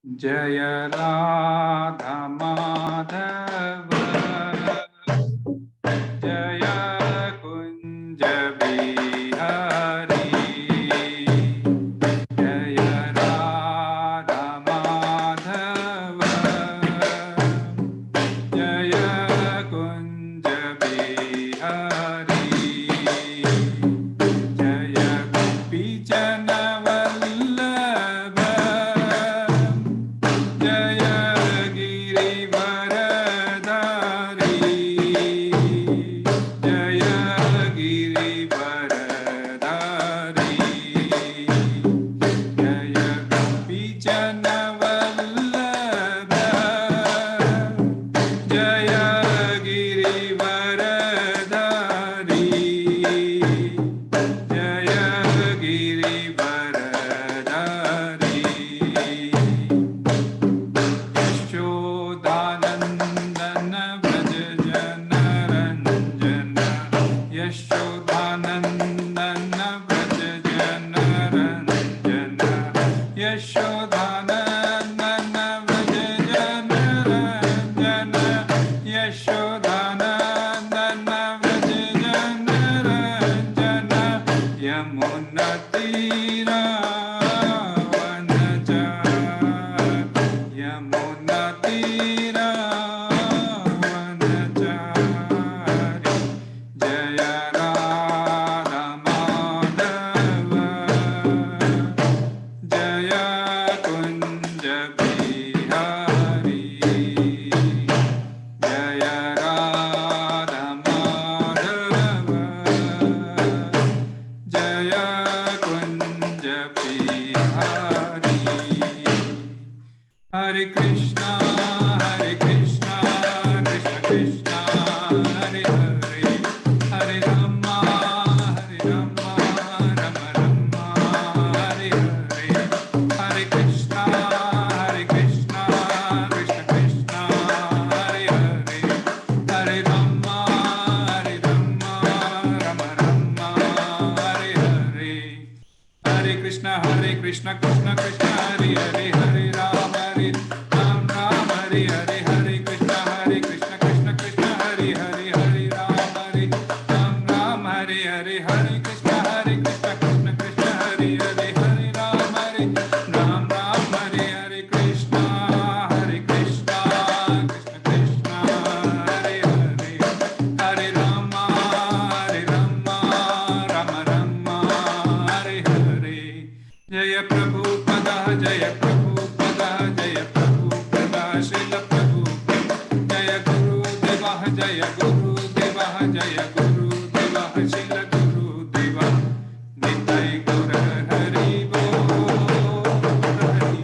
जय राधा माधव जय कुंज बिहारी जय राधा माधव जय कुंज बिहारी जय गोपीजन वल्लभ जय गिरिवरधारी जय गिरिवरधारी जय गोपीजन वल्लभ जय गिरिवरधारी जय गिरिवरधारी यशोदानंदन व्रज जनरंजन यशोदानंदन व्रज जनरंजन यशोदानंदन व्रज जनरंजन यशोदानंदन व्रज जनरंजन यमुना तीरा यमुना तीरा वनचारी जय राधा माधव जय कुंज बिहारी जय राधा माधव जय कुंज बिहारी हरे कृष्णा कृष्ण कृष्णा हरे हरे हरे रामा राम राम हरे हरे हरे कृष्णा कृष्ण कृष्णा हरे हरे हरे रामा राम राम हरे हरे हरे कृष्ण कृष्ण कृष्ण हरे हरे हरे राम राम हरे हरे हरे कृष्ण कृष्ण कृष्ण हरे हरे हरे राम राम हरे हरे हरे कृष्ण कृष्ण कृष्ण हरे हरे हरे राम राम हरे हरे कृष्ण कृष्ण कृष्ण हरे हरे हरे राम राम हरे हरे जय प्रभुपद जय प्रभुपद जय प्रभुपद श्रील प्रभुपद जय गुरुदेव जय गुरुदेव जय गुरुदेव श्रील गुरुदेव निताय गौर हरि बोल हरि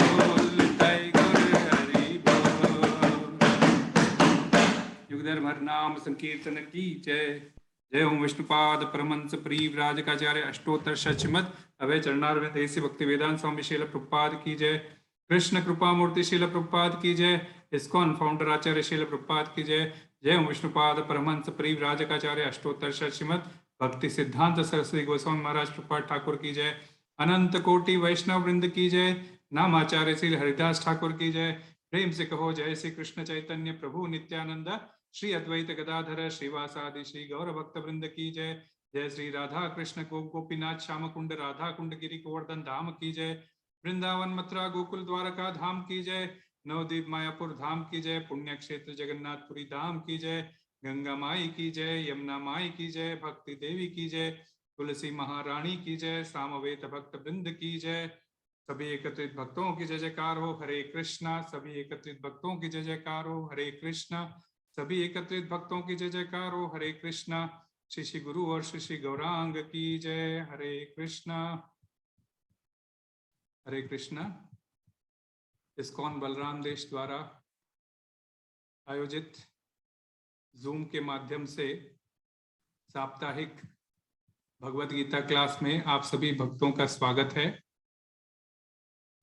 बोल निताय गौर हरि बोल। युगधर भर नाम संकीर्तन की जय। जय ओम विष्णुपाद परमहंस परिव्राजकाचार्य अष्टोत्तर शतमत अभय चरणारविंद ऐसे भक्ति वेदांत स्वामी श्रील प्रभुपाद की जय। कृष्ण कृपा मूर्ति श्रील प्रभुपाद की जय। इस्कॉन फाउंडर आचार्य श्रील प्रभुपाद की जय। जय ओम विष्णुपाद परमहंस परिव्राजकाचार्य अष्टोत्तर शतमत भक्ति सिद्धांत सरस्वती गोस्वामी महाराज प्रभुपाद ठाकुर की जय। अनंत कोटि वैष्णव वृंद की जय। नामाचार्य श्री हरिदास ठाकुर की जय। प्रेम से कहो जय श्री कृष्ण चैतन्य प्रभु नित्यानंद श्री अद्वैत गदाधर श्रीवासादि श्री गौर भक्त वृंद की जय। जय श्री राधा कृष्ण गोपीनाथ श्याम कुंड राधा कुंड गिरी गोवर्धन धाम की जय। वृंदावन मथुरा गोकुल द्वारका धाम की जय। नवदीप मायापुर धाम की जय। पुण्य क्षेत्र जगन्नाथपुरी धाम की जय। गंगा माई की जय। यमुना माई की जय। भक्ति देवी की जय। तुलसी महारानी की जय। सामवेद भक्त वृंद की जय। सभी एकत्रित भक्तों की जय जयकार हो हरे कृष्णा। सभी एकत्रित भक्तों की जय जयकार हो हरे कृष्णा। सभी एकत्रित भक्तों की जय जयकार हो हरे कृष्णा। श्री श्री गुरु और श्री श्री गौरांग की जय। हरे कृष्णा हरे कृष्णा। इस्कॉन बलराम देश द्वारा आयोजित जूम के माध्यम से साप्ताहिक भगवत गीता क्लास में आप सभी भक्तों का स्वागत है।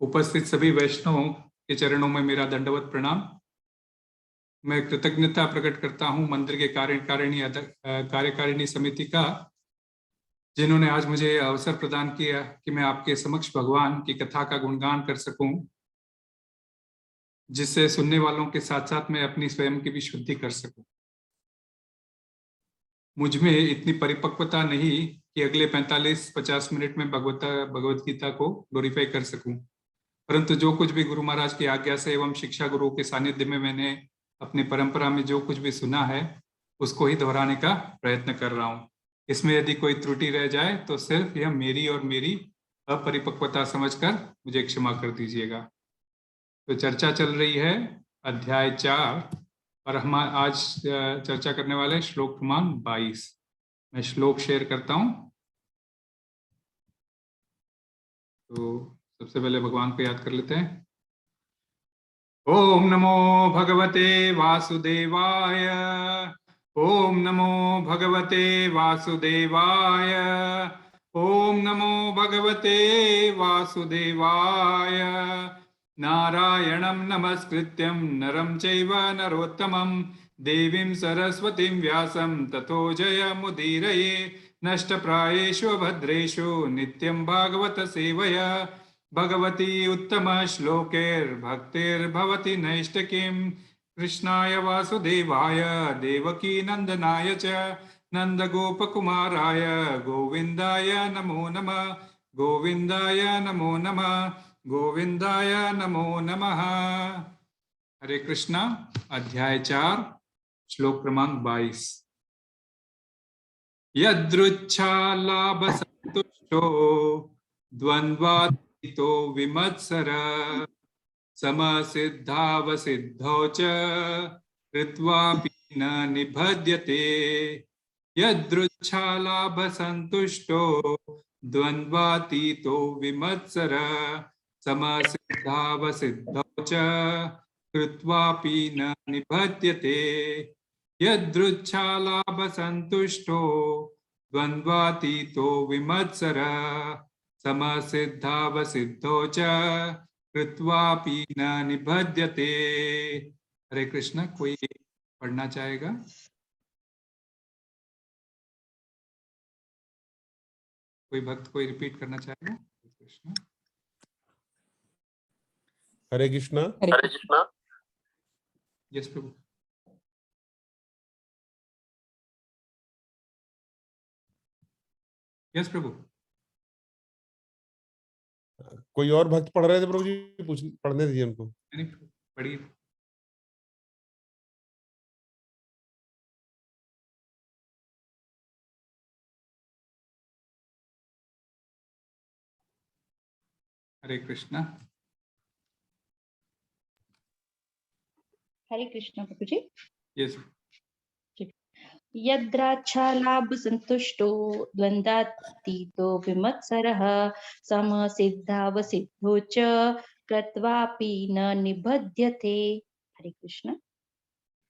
उपस्थित सभी वैष्णवों के चरणों में मेरा दंडवत प्रणाम। मैं कृतज्ञता प्रकट करता हूं मंदिर के कार्यकारिणी समिति का, जिन्होंने आज मुझे अवसर प्रदान किया कि मैं आपके समक्ष भगवान की कथा का गुणगान कर सकूं, जिससे सुनने वालों के साथ साथ मैं अपनी स्वयं की भी शुद्धि कर सकूं। मुझ में इतनी परिपक्वता नहीं कि अगले 45-50 मिनट में भगवत गीता को ग्लोरीफाई कर सकूं, परंतु जो कुछ भी गुरु महाराज की आज्ञा से एवं शिक्षा गुरु के सानिध्य में मैंने अपनी परंपरा में जो कुछ भी सुना है उसको ही दोहराने का प्रयत्न कर रहा हूं। इसमें यदि कोई त्रुटि रह जाए तो सिर्फ यह मेरी और मेरी अपरिपक्वता समझकर मुझे क्षमा कर दीजिएगा। तो चर्चा चल रही है अध्याय 4 और हम आज चर्चा करने वाले श्लोक क्रमांक 22। मैं श्लोक शेयर करता हूं। तो सबसे पहले भगवान को याद कर लेते हैं। ओम नमो भगवते वासुदेवाय। ओम नमो भगवते वासुदेवाय। ओम नमो भगवते वासुदेवाय। नारायणं नमस्कृत्यं नरं चैव नरोत्तमं देवीं सरस्वतीं व्यासं ततो जयमुदीरये। नष्टप्रायेषु भद्रेषु नित्यं भागवत सेवया भगवती उत्तम श्लोकैर्भक्तिर्भवति नैष्ठिकीम्। कृष्णाय वासुदेवाय देवकी नंदनाय च नंदगोपकुमाराय गोविंदाय नमो नमः। गोविंदाय नमो नमः। गोविंदाय नमो नमः। हरे कृष्णा। अध्याय 4 श्लोक क्रमांक 22। यदृच्छालाभसन्तुष्टो द्वन्द्वातीतो विमत्सर समसिद्धावसिद्धौ च कृत्वापि न निबध्यते। यदृच्छालाभसन्तुष्टो द्वन्द्वातीतो विमत्सर समसिद्धावसिद्धौ च कृत्वापि न निबध्यते। यदृच्छालाभसन्तुष्टो द्वन्द्वातीतो विमत्सर समसिद्धावसिद्धौ च कृत्वापि न निबध्यते। हरे कृष्ण। कोई पढ़ना चाहेगा? कोई भक्त कोई रिपीट करना चाहेगा? कृष्ण। हरे कृष्णा। हरे कृष्णा। यस प्रभु। यस प्रभु। कोई और भक्त पढ़ रहे थे प्रभु जी, पढ़ने दीजिए उनको। पढ़िए। हरे कृष्णा। हरे कृष्णा प्रभु जी। यस। यद्राच्छालाभसन्तुष्टो द्वन्द्वातीतो विमत्सरः समसिद्धावसिद्धौ च कृत्वापि न निबध्यते। हरे कृष्ण।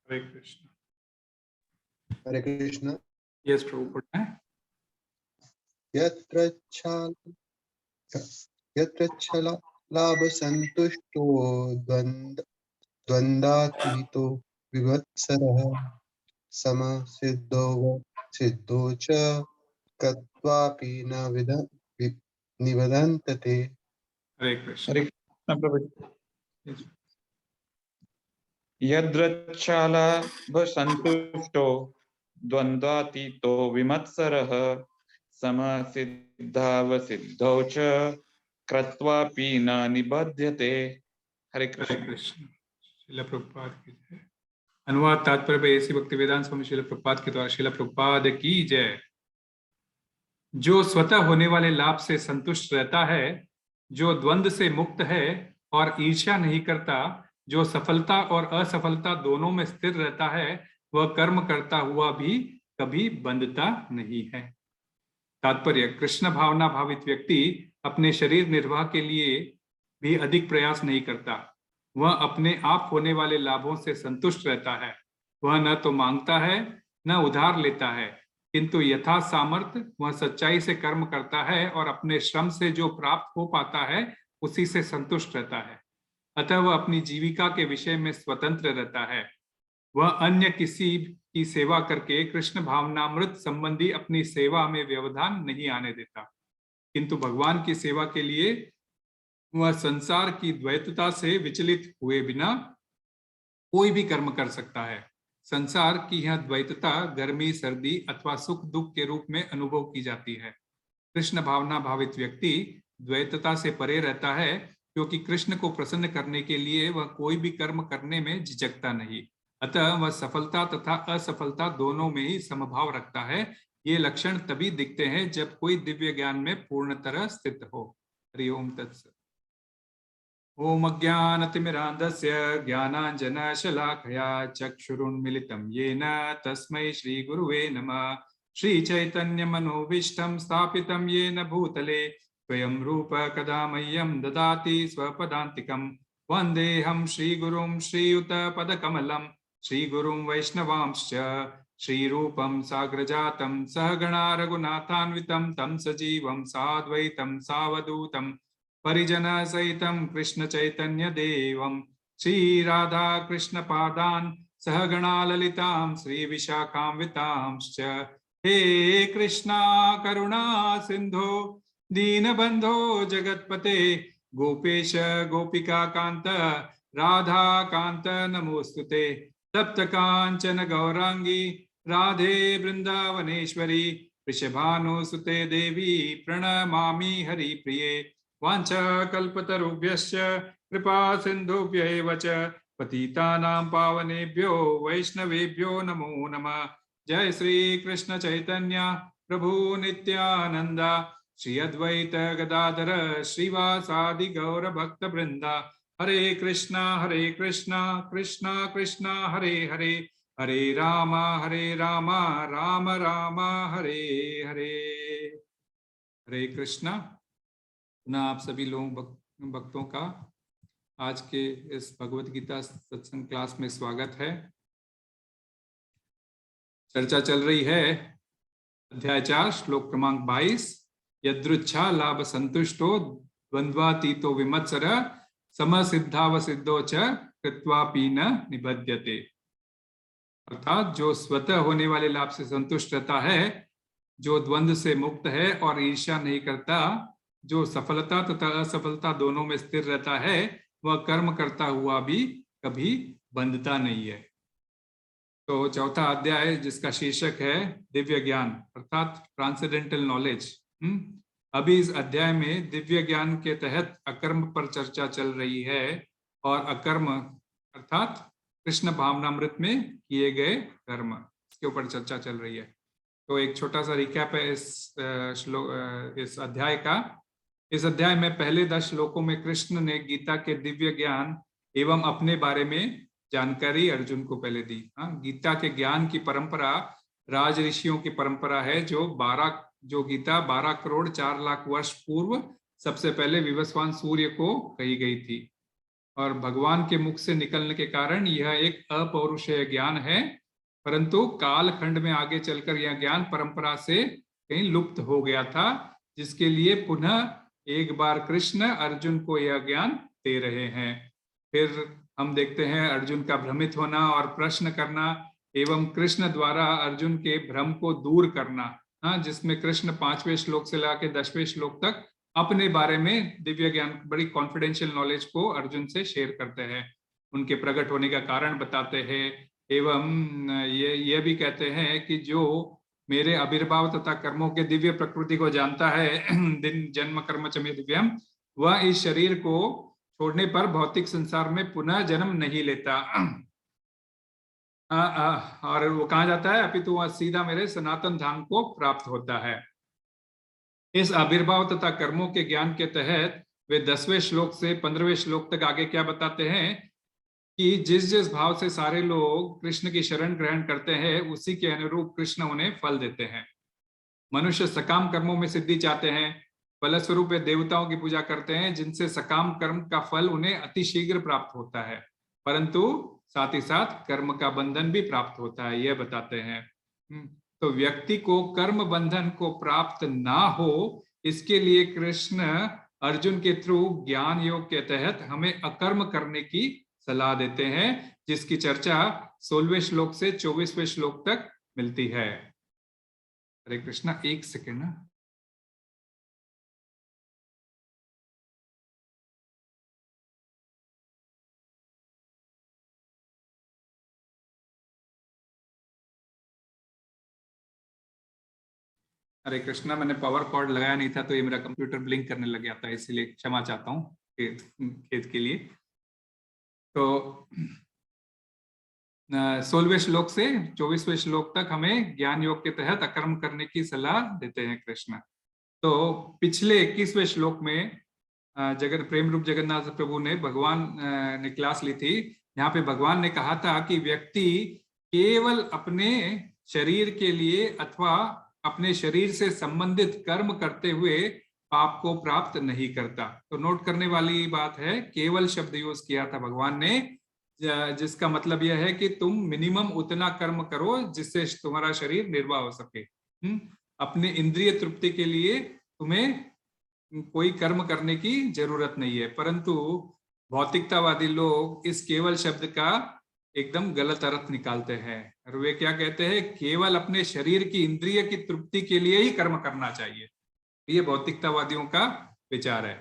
हरे कृष्ण। हरे कृष्ण। यस प्रभु पढ़ना है। यत्रच्छलाभसन्तुष्टो द्वन्द्वातीतो विवत्सरः समसिद्धौ च कृत्वापि न निबध्यते। हरे कृष्ण। हरे कृष्ण प्रभु। Yes. यदृच्छालाभसन्तुष्टो द्वन्द्वातीतो विमत्सरः समसिद्धावसिद्धौ च कृत्वापि न निबध्यते। हरे हरे कृष्ण। कृष्ण। श्रील प्रभुपाद की जय। अनुवाद तात्पर्य ऐसी भक्ति वेदांत स्वामी श्रील प्रभुपाद के द्वारा श्रील प्रभुपाद की जय। जो स्वतः होने वाले लाभ से संतुष्ट रहता है, जो द्वंद्व से मुक्त है और ईर्ष्या नहीं करता, जो सफलता और असफलता दोनों में स्थिर रहता है, वह कर्म करता हुआ भी कभी बंधता नहीं है। तात्पर्य, कृष्ण भावना भावित व्यक्ति अपने शरीर निर्वाह के लिए भी अधिक प्रयास नहीं करता। वह अपने आप होने वाले लाभों से संतुष्ट रहता है। वह न तो मांगता है न उधार लेता है, किंतु यथा सामर्थ्य वह सच्चाई से कर्म करता है और अपने श्रम से जो प्राप्त हो पाता है उसी से संतुष्ट रहता है। अतः वह अपनी जीविका के विषय में स्वतंत्र रहता है। वह अन्य किसी की सेवा करके कृष्ण भावनामृत संबंधी अपनी सेवा में व्यवधान नहीं आने देता, किंतु भगवान की सेवा के लिए वह संसार की द्वैतता से विचलित हुए बिना कोई भी कर्म कर सकता है। संसार की यह द्वैतता गर्मी सर्दी अथवा सुख दुख के रूप में अनुभव की जाती है। कृष्ण भावना भावित व्यक्ति द्वैतता से परे रहता है, क्योंकि कृष्ण को प्रसन्न करने के लिए वह कोई भी कर्म करने में झिझकता नहीं। अतः वह सफलता तथा असफलता दोनों में ही समभाव रखता है। ये लक्षण तभी दिखते हैं जब कोई दिव्य ज्ञान में पूर्ण तरह स्थित हो। हरि ओम तत्सत्। ओम अज्ञानतिमिरान्धस्य ज्ञानाञ्जनशलाकया चक्षुरुन्मिलितं येन तस्मै श्रीगुरुवे नमः। श्रीचैतन्यमनोभीष्टं स्थापितं येन भूतले स्वयं रूप कदा मह्यं ददाति स्वपदान्तिकं। वन्देऽहं श्रीगुरुं श्रीयुतपदकमलं श्रीगुरुं वैष्णवांश्च श्रीरूपं साग्रजातं सहगणा रघुनाथान्वितं तं सजीवं साद्वैतं सावधूतं परिजन सहितं कृष्ण चैतन्य देवं श्री राधा कृष्ण पादान सहगणा ललितां श्री विशाखान्वितांश्च। हे कृष्णा करुणा सिंधो दीनबंधो जगत्पते गोपेश गोपिका कांत राधा कांत नमोस्तुते। तप्त कांचन गौरांगी राधे वृंदावनेश्वरी वृषभानुसुते देवी प्रणमामि हरिप्रिये। वाञ्छाकल्पतरुभ्यश्च कृपा सिन्धुभ्य एव च पतितानां पावनेभ्यो वैष्णवेभ्यो नमो नमः। जय श्री कृष्ण चैतन्य प्रभु नित्यानंद श्री अद्वैत गदाधर श्रीवासादि गौर भक्त वृंदा। हरे कृष्णा कृष्णा कृष्णा हरे हरे हरे राम राम राम हरे हरे। हरे कृष्णा। पुनः आप सभी लोगों भक्तों का आज के इस भगवत गीता सत्संग क्लास में स्वागत है। चर्चा चल रही है अध्याय 4 श्लोक क्रमांक 22। यदृच्छा लाभ संतुष्टो द्वंद्वातीतो विमत्सर समसिद्धावसिद्धो च कृत्वापि न निबध्यते। अर्थात जो स्वतः होने वाले लाभ से संतुष्ट रहता है, जो द्वंद्व से मुक्त है और ईर्ष्या नहीं करता, जो सफलता तथा असफलता दोनों में स्थिर रहता है, वह कर्म करता हुआ भी कभी बंधता नहीं है। तो चौथा अध्याय जिसका शीर्षक है दिव्य ज्ञान अर्थात ट्रांसेंडेंटल नॉलेज। अभी इस अध्याय में दिव्य ज्ञान के तहत अकर्म पर चर्चा चल रही है और अकर्म अर्थात कृष्ण भावनामृत में किए गए कर्म, इसके ऊपर चर्चा चल रही है। तो एक छोटा सा रिकैप है इस अध्याय का। इस अध्याय में पहले 10 श्लोकों में कृष्ण ने गीता के दिव्य ज्ञान एवं अपने बारे में जानकारी अर्जुन को पहले दी। गीता के ज्ञान की परंपरा राज ऋषियों की परंपरा है, जो गीता 12 करोड़ 4 लाख वर्ष पूर्व सबसे पहले विवस्वान सूर्य को कही गई थी और भगवान के मुख से निकलने के कारण यह एक अपौरुषेय ज्ञान है, परंतु काल खंड में आगे चलकर यह ज्ञान परंपरा से कहीं लुप्त हो गया था, जिसके लिए पुनः एक बार कृष्ण अर्जुन को यह ज्ञान दे रहे हैं। फिर हम देखते हैं अर्जुन का भ्रमित होना और प्रश्न करना एवं कृष्ण द्वारा अर्जुन के भ्रम को दूर करना, जिसमें कृष्ण 5वें श्लोक से लेकर 10वें श्लोक तक अपने बारे में दिव्य ज्ञान, बड़ी कॉन्फिडेंशियल नॉलेज को अर्जुन से शेयर करते हैं, उनके प्रकट होने का कारण बताते हैं एवं ये भी कहते हैं कि जो मेरे आविर्भाव तथा कर्मों के दिव्य प्रकृति को जानता है, दिन जन्म कर्म च मे दिव्यम, वह इस शरीर को छोड़ने पर भौतिक संसार में पुनः जन्म नहीं लेता और वो कहाँ जाता है, अपितु वह सीधा मेरे सनातन धाम को प्राप्त होता है। इस आविर्भाव तथा कर्मों के ज्ञान के तहत वे 10वें श्लोक से 15वें श्लोक तक आगे क्या बताते हैं कि जिस जिस भाव से सारे लोग कृष्ण की शरण ग्रहण करते हैं, उसी के अनुरूप कृष्ण उन्हें फल देते हैं। मनुष्य सकाम कर्मों में सिद्धि चाहते हैं, फलस्वरूप वे देवताओं की पूजा करते हैं, जिनसे सकाम कर्म का फल उन्हें अतिशीघ्र प्राप्त होता है, परंतु साथ ही साथ कर्म का बंधन भी प्राप्त होता है, यह बताते हैं। तो व्यक्ति को कर्म बंधन को प्राप्त ना हो, इसके लिए कृष्ण अर्जुन के थ्रू ज्ञान योग के तहत हमें अकर्म करने की सलाह देते हैं, जिसकी चर्चा 16वें श्लोक से 24वें श्लोक तक मिलती है। हरे कृष्णा, एक सेकेंड ना। हरे कृष्णा, मैंने पावर कॉर्ड लगाया नहीं था तो ये मेरा कंप्यूटर ब्लिंक करने लग गया था, इसलिए क्षमा चाहता हूँ खेद के लिए। तो 16वें श्लोक से 24वें श्लोक तक हमें ज्ञान योग के तहत अकर्म करने की सलाह देते हैं कृष्ण। तो पिछले 21वें श्लोक में प्रेम रूप जगन्नाथ प्रभु ने भगवान ने क्लास ली थी। यहाँ पे भगवान ने कहा था कि व्यक्ति केवल अपने शरीर के लिए अथवा अपने शरीर से संबंधित कर्म करते हुए पाप को प्राप्त नहीं करता। तो नोट करने वाली बात है, केवल शब्द यूज किया था भगवान ने, जिसका मतलब यह है कि तुम मिनिमम उतना कर्म करो जिससे तुम्हारा शरीर निर्वाह हो सके। अपने इंद्रिय तृप्ति के लिए तुम्हें कोई कर्म करने की जरूरत नहीं है। परंतु भौतिकतावादी लोग इस केवल शब्द का एकदम गलत अर्थ निकालते हैं और वे क्या कहते हैं, केवल अपने शरीर की इंद्रिय की तृप्ति के लिए ही कर्म करना चाहिए। ये भौतिकतावादियों का विचार है।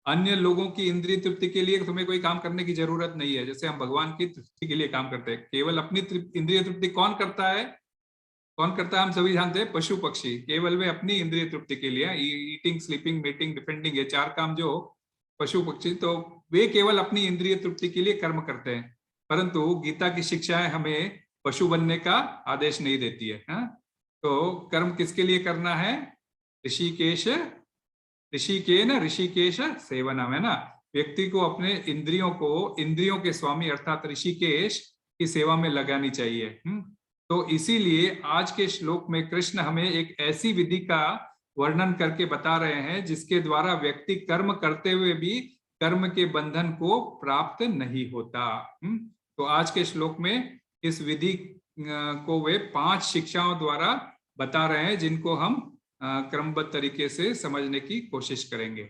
अन्य लोगों की इंद्रिय तृप्ति के लिए तुम्हें कोई काम करने की जरूरत नहीं है, जैसे हम भगवान की तृप्ति के लिए काम करते हैं। केवल अपनी इंद्रिय तृप्ति कौन करता है? कौन करता है? हम सभी जानते हैं, पशु पक्षी। केवल वे अपनी इंद्रिय तृप्ति के लिए, ईटिंग, स्लीपिंग, मीटिंग, डिफेंडिंग, ये 4 काम जो पशु पक्षी, तो वे केवल अपनी इंद्रिय तृप्ति के लिए कर्म करते हैं। परंतु गीता की शिक्षाएं हमें पशु बनने का आदेश नहीं देती है। तो कर्म किसके लिए करना है? ऋषिकेश सेवनम, है ना। व्यक्ति को अपने इंद्रियों के स्वामी अर्थात ऋषिकेश की सेवा में लगानी चाहिए। तो इसीलिए आज के श्लोक में कृष्ण हमें एक ऐसी विधि का वर्णन करके बता रहे हैं जिसके द्वारा व्यक्ति कर्म करते हुए भी कर्म के बंधन को प्राप्त नहीं होता। तो आज के श्लोक में इस विधि को वे 5 शिक्षाओं द्वारा बता रहे हैं, जिनको हम क्रमबद्ध तरीके से समझने की कोशिश करेंगे।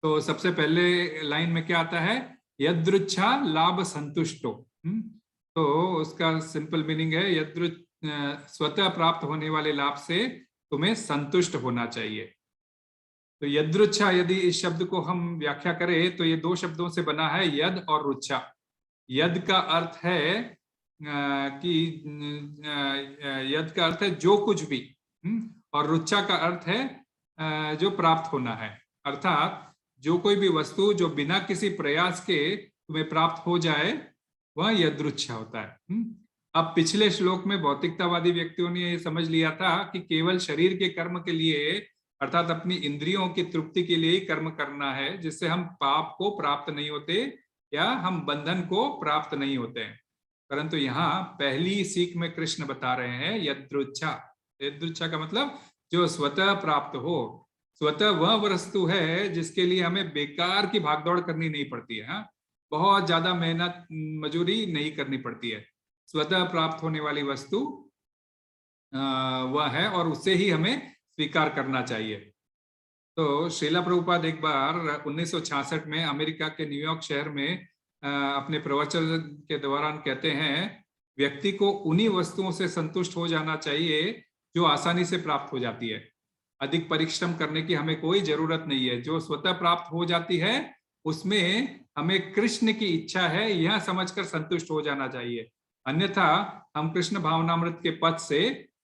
तो सबसे पहले लाइन में क्या आता है? यदृच्छा लाभ संतुष्टो। तो उसका सिंपल मीनिंग है, स्वतः प्राप्त होने वाले लाभ से तुम्हें संतुष्ट होना चाहिए। तो यदृच्छा, यदि इस शब्द को हम व्याख्या करें तो ये 2 शब्दों से बना है, यद और रुच्छा। यद का अर्थ है यद का अर्थ है जो कुछ भी, और रुच्छा का अर्थ है जो प्राप्त होना है। अर्थात जो कोई भी वस्तु जो बिना किसी प्रयास के तुम्हें प्राप्त हो जाए वह यदृच्छा होता है। अब पिछले श्लोक में भौतिकतावादी व्यक्तियों ने ये समझ लिया था कि केवल शरीर के कर्म के लिए अर्थात अपनी इंद्रियों की तृप्ति के लिए ही कर्म करना है, जिससे हम पाप को प्राप्त नहीं होते या हम बंधन को प्राप्त नहीं होते हैं। परंतु यहाँ पहली सीख में कृष्ण बता रहे हैं यदृच्छा। यदृच्छा का मतलब जो स्वतः प्राप्त हो। स्वतः वह वस्तु है जिसके लिए हमें बेकार की भागदौड़ करनी नहीं पड़ती है। बहुत ज्यादा मेहनत मजूरी नहीं करनी पड़ती है। स्वतः प्राप्त होने वाली वस्तु वह है और उसे ही हमें स्वीकार करना चाहिए। तो श्रीला प्रभुपाद एक बार 1966 में अमेरिका के न्यूयॉर्क शहर में अपने प्रवचन के दौरान कहते हैं, व्यक्ति को उन्हीं वस्तुओं से संतुष्ट हो जाना चाहिए जो आसानी से प्राप्त हो जाती है। अधिक परिश्रम करने की हमें कोई जरूरत नहीं है। जो स्वतः प्राप्त हो जाती है उसमें हमें कृष्ण की इच्छा है यह समझकर संतुष्ट हो जाना चाहिए, अन्यथा हम कृष्ण भावनामृत के पद से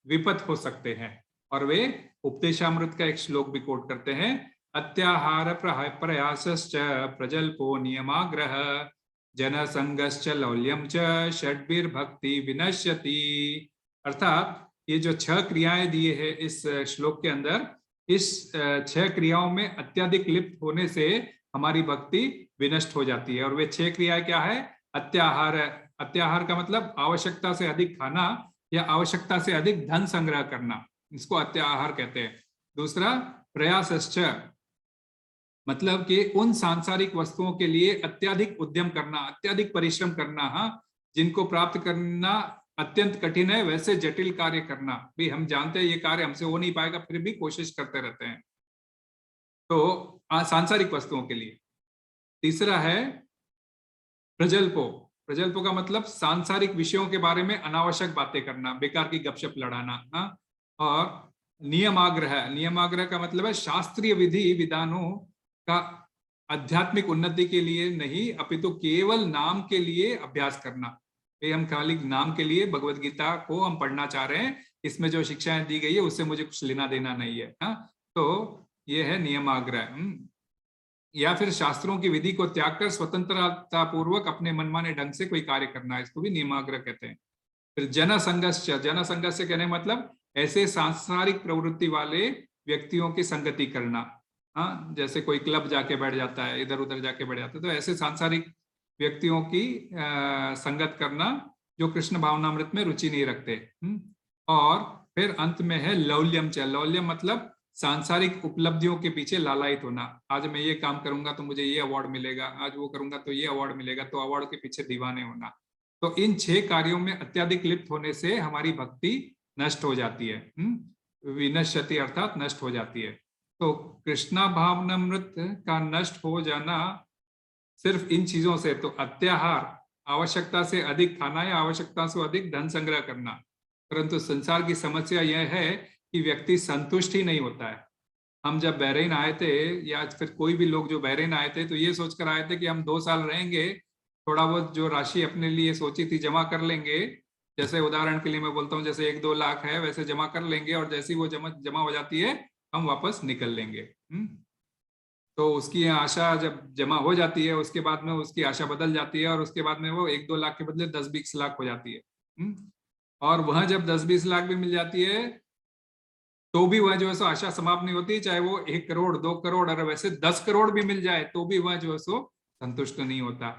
विपत हो सकते हैं। और वे उपदेशामृत का एक श्लोक भी कोट करते हैं, अत्याहार प्रयासश्च प्रजल्पो नियमाग्रह जन संगश्च लौल्यम च षड्भिर्भक्ति विनश्यति। अर्थात ये जो 6 क्रियाएं दिए हैं इस श्लोक के अंदर, इस 6 क्रियाओं में अत्यधिक लिप्त होने से हमारी भक्ति विनष्ट हो जाती है। और वे 6 क्रियाएं क्या है? अत्याहार। अत्याहार का मतलब आवश्यकता से अधिक खाना या आवश्यकता से अधिक धन संग्रह करना, इसको अत्याहार कहते हैं। दूसरा प्रयासश्च, मतलब कि उन सांसारिक वस्तुओं के लिए अत्यधिक उद्यम करना, अत्यधिक परिश्रम करना, जिनको प्राप्त करना अत्यंत कठिन है, वैसे जटिल कार्य करना भी हम जानते हैं ये कार्य हमसे हो नहीं पाएगा, फिर भी कोशिश करते रहते हैं। तो सांसारिक वस्तुओं के लिए। तीसरा है प्रजल्पो, प्रजल्प का मतलब सांसारिक विषयों के बारे में अनावश्यक बातें करना, बेकार की गपशप लड़ाना। हाँ, और नियमाग्रह का मतलब है शास्त्रीय विधि विधानों का आध्यात्मिक उन्नति के लिए नहीं, अपितु केवल नाम के लिए अभ्यास करना। ये हम खाली नाम के लिए भगवत गीता को हम पढ़ना चाह रहे हैं, इसमें जो शिक्षाएं दी गई है उससे मुझे कुछ लेना देना नहीं है। हाँ, तो ये है नियमाग्रह। या फिर शास्त्रों की विधि को त्याग कर स्वतंत्रता पूर्वक अपने मनमाने ढंग से कोई कार्य करना, इसको भी नियमाग्रह कहते हैं। फिर जनसंघर्ष कहने मतलब ऐसे सांसारिक प्रवृत्ति वाले व्यक्तियों की संगति करना। हाँ, जैसे कोई क्लब जाके बैठ जाता है, इधर उधर जाके बैठ जाता है, तो ऐसे सांसारिक व्यक्तियों की संगत करना जो कृष्ण भावनामृत में रुचि नहीं रखते। और फिर अंत में है लौल्यम मतलब सांसारिक उपलब्धियों के पीछे लालायित होना। आज मैं ये काम करूंगा तो मुझे ये अवार्ड मिलेगा, आज वो करूंगा तो ये अवार्ड मिलेगा, तो अवार्ड के पीछे दीवाने होना। तो इन 6 कार्यों में अत्यधिक लिप्त होने से हमारी भक्ति नष्ट हो जाती है। विनश्यति अर्थात नष्ट हो जाती है। तो कृष्णा भावनामृत का नष्ट हो जाना सिर्फ इन चीजों से, तो अत्याहार, आवश्यकता से अधिक खाना या आवश्यकता से अधिक धन संग्रह करना। परंतु संसार की समस्या यह है कि व्यक्ति संतुष्ट ही नहीं होता है। हम जब बहरीन आए थे, या फिर कोई भी लोग जो बहरीन आए थे, तो ये सोचकर आए थे कि हम 2 साल रहेंगे, थोड़ा बहुत जो राशि अपने लिए सोची थी जमा कर लेंगे। जैसे उदाहरण के लिए मैं बोलता हूँ, जैसे 1-2 लाख है वैसे जमा कर लेंगे, और जैसी वो जमा हो जाती है हम वापस निकल लेंगे। तो उसकी आशा जब जमा हो जाती है, उसके बाद में उसकी आशा बदल जाती है, और उसके बाद में वो 1-2 लाख के बदले 10-20 लाख हो जाती है। और वह जब 10-20 लाख भी मिल जाती है तो भी वह जो है सो आशा समाप्त नहीं होती, चाहे वो 1 करोड़ 2 करोड़ और वैसे 10 करोड़ भी मिल जाए तो भी वह जो है सो संतुष्ट नहीं होता।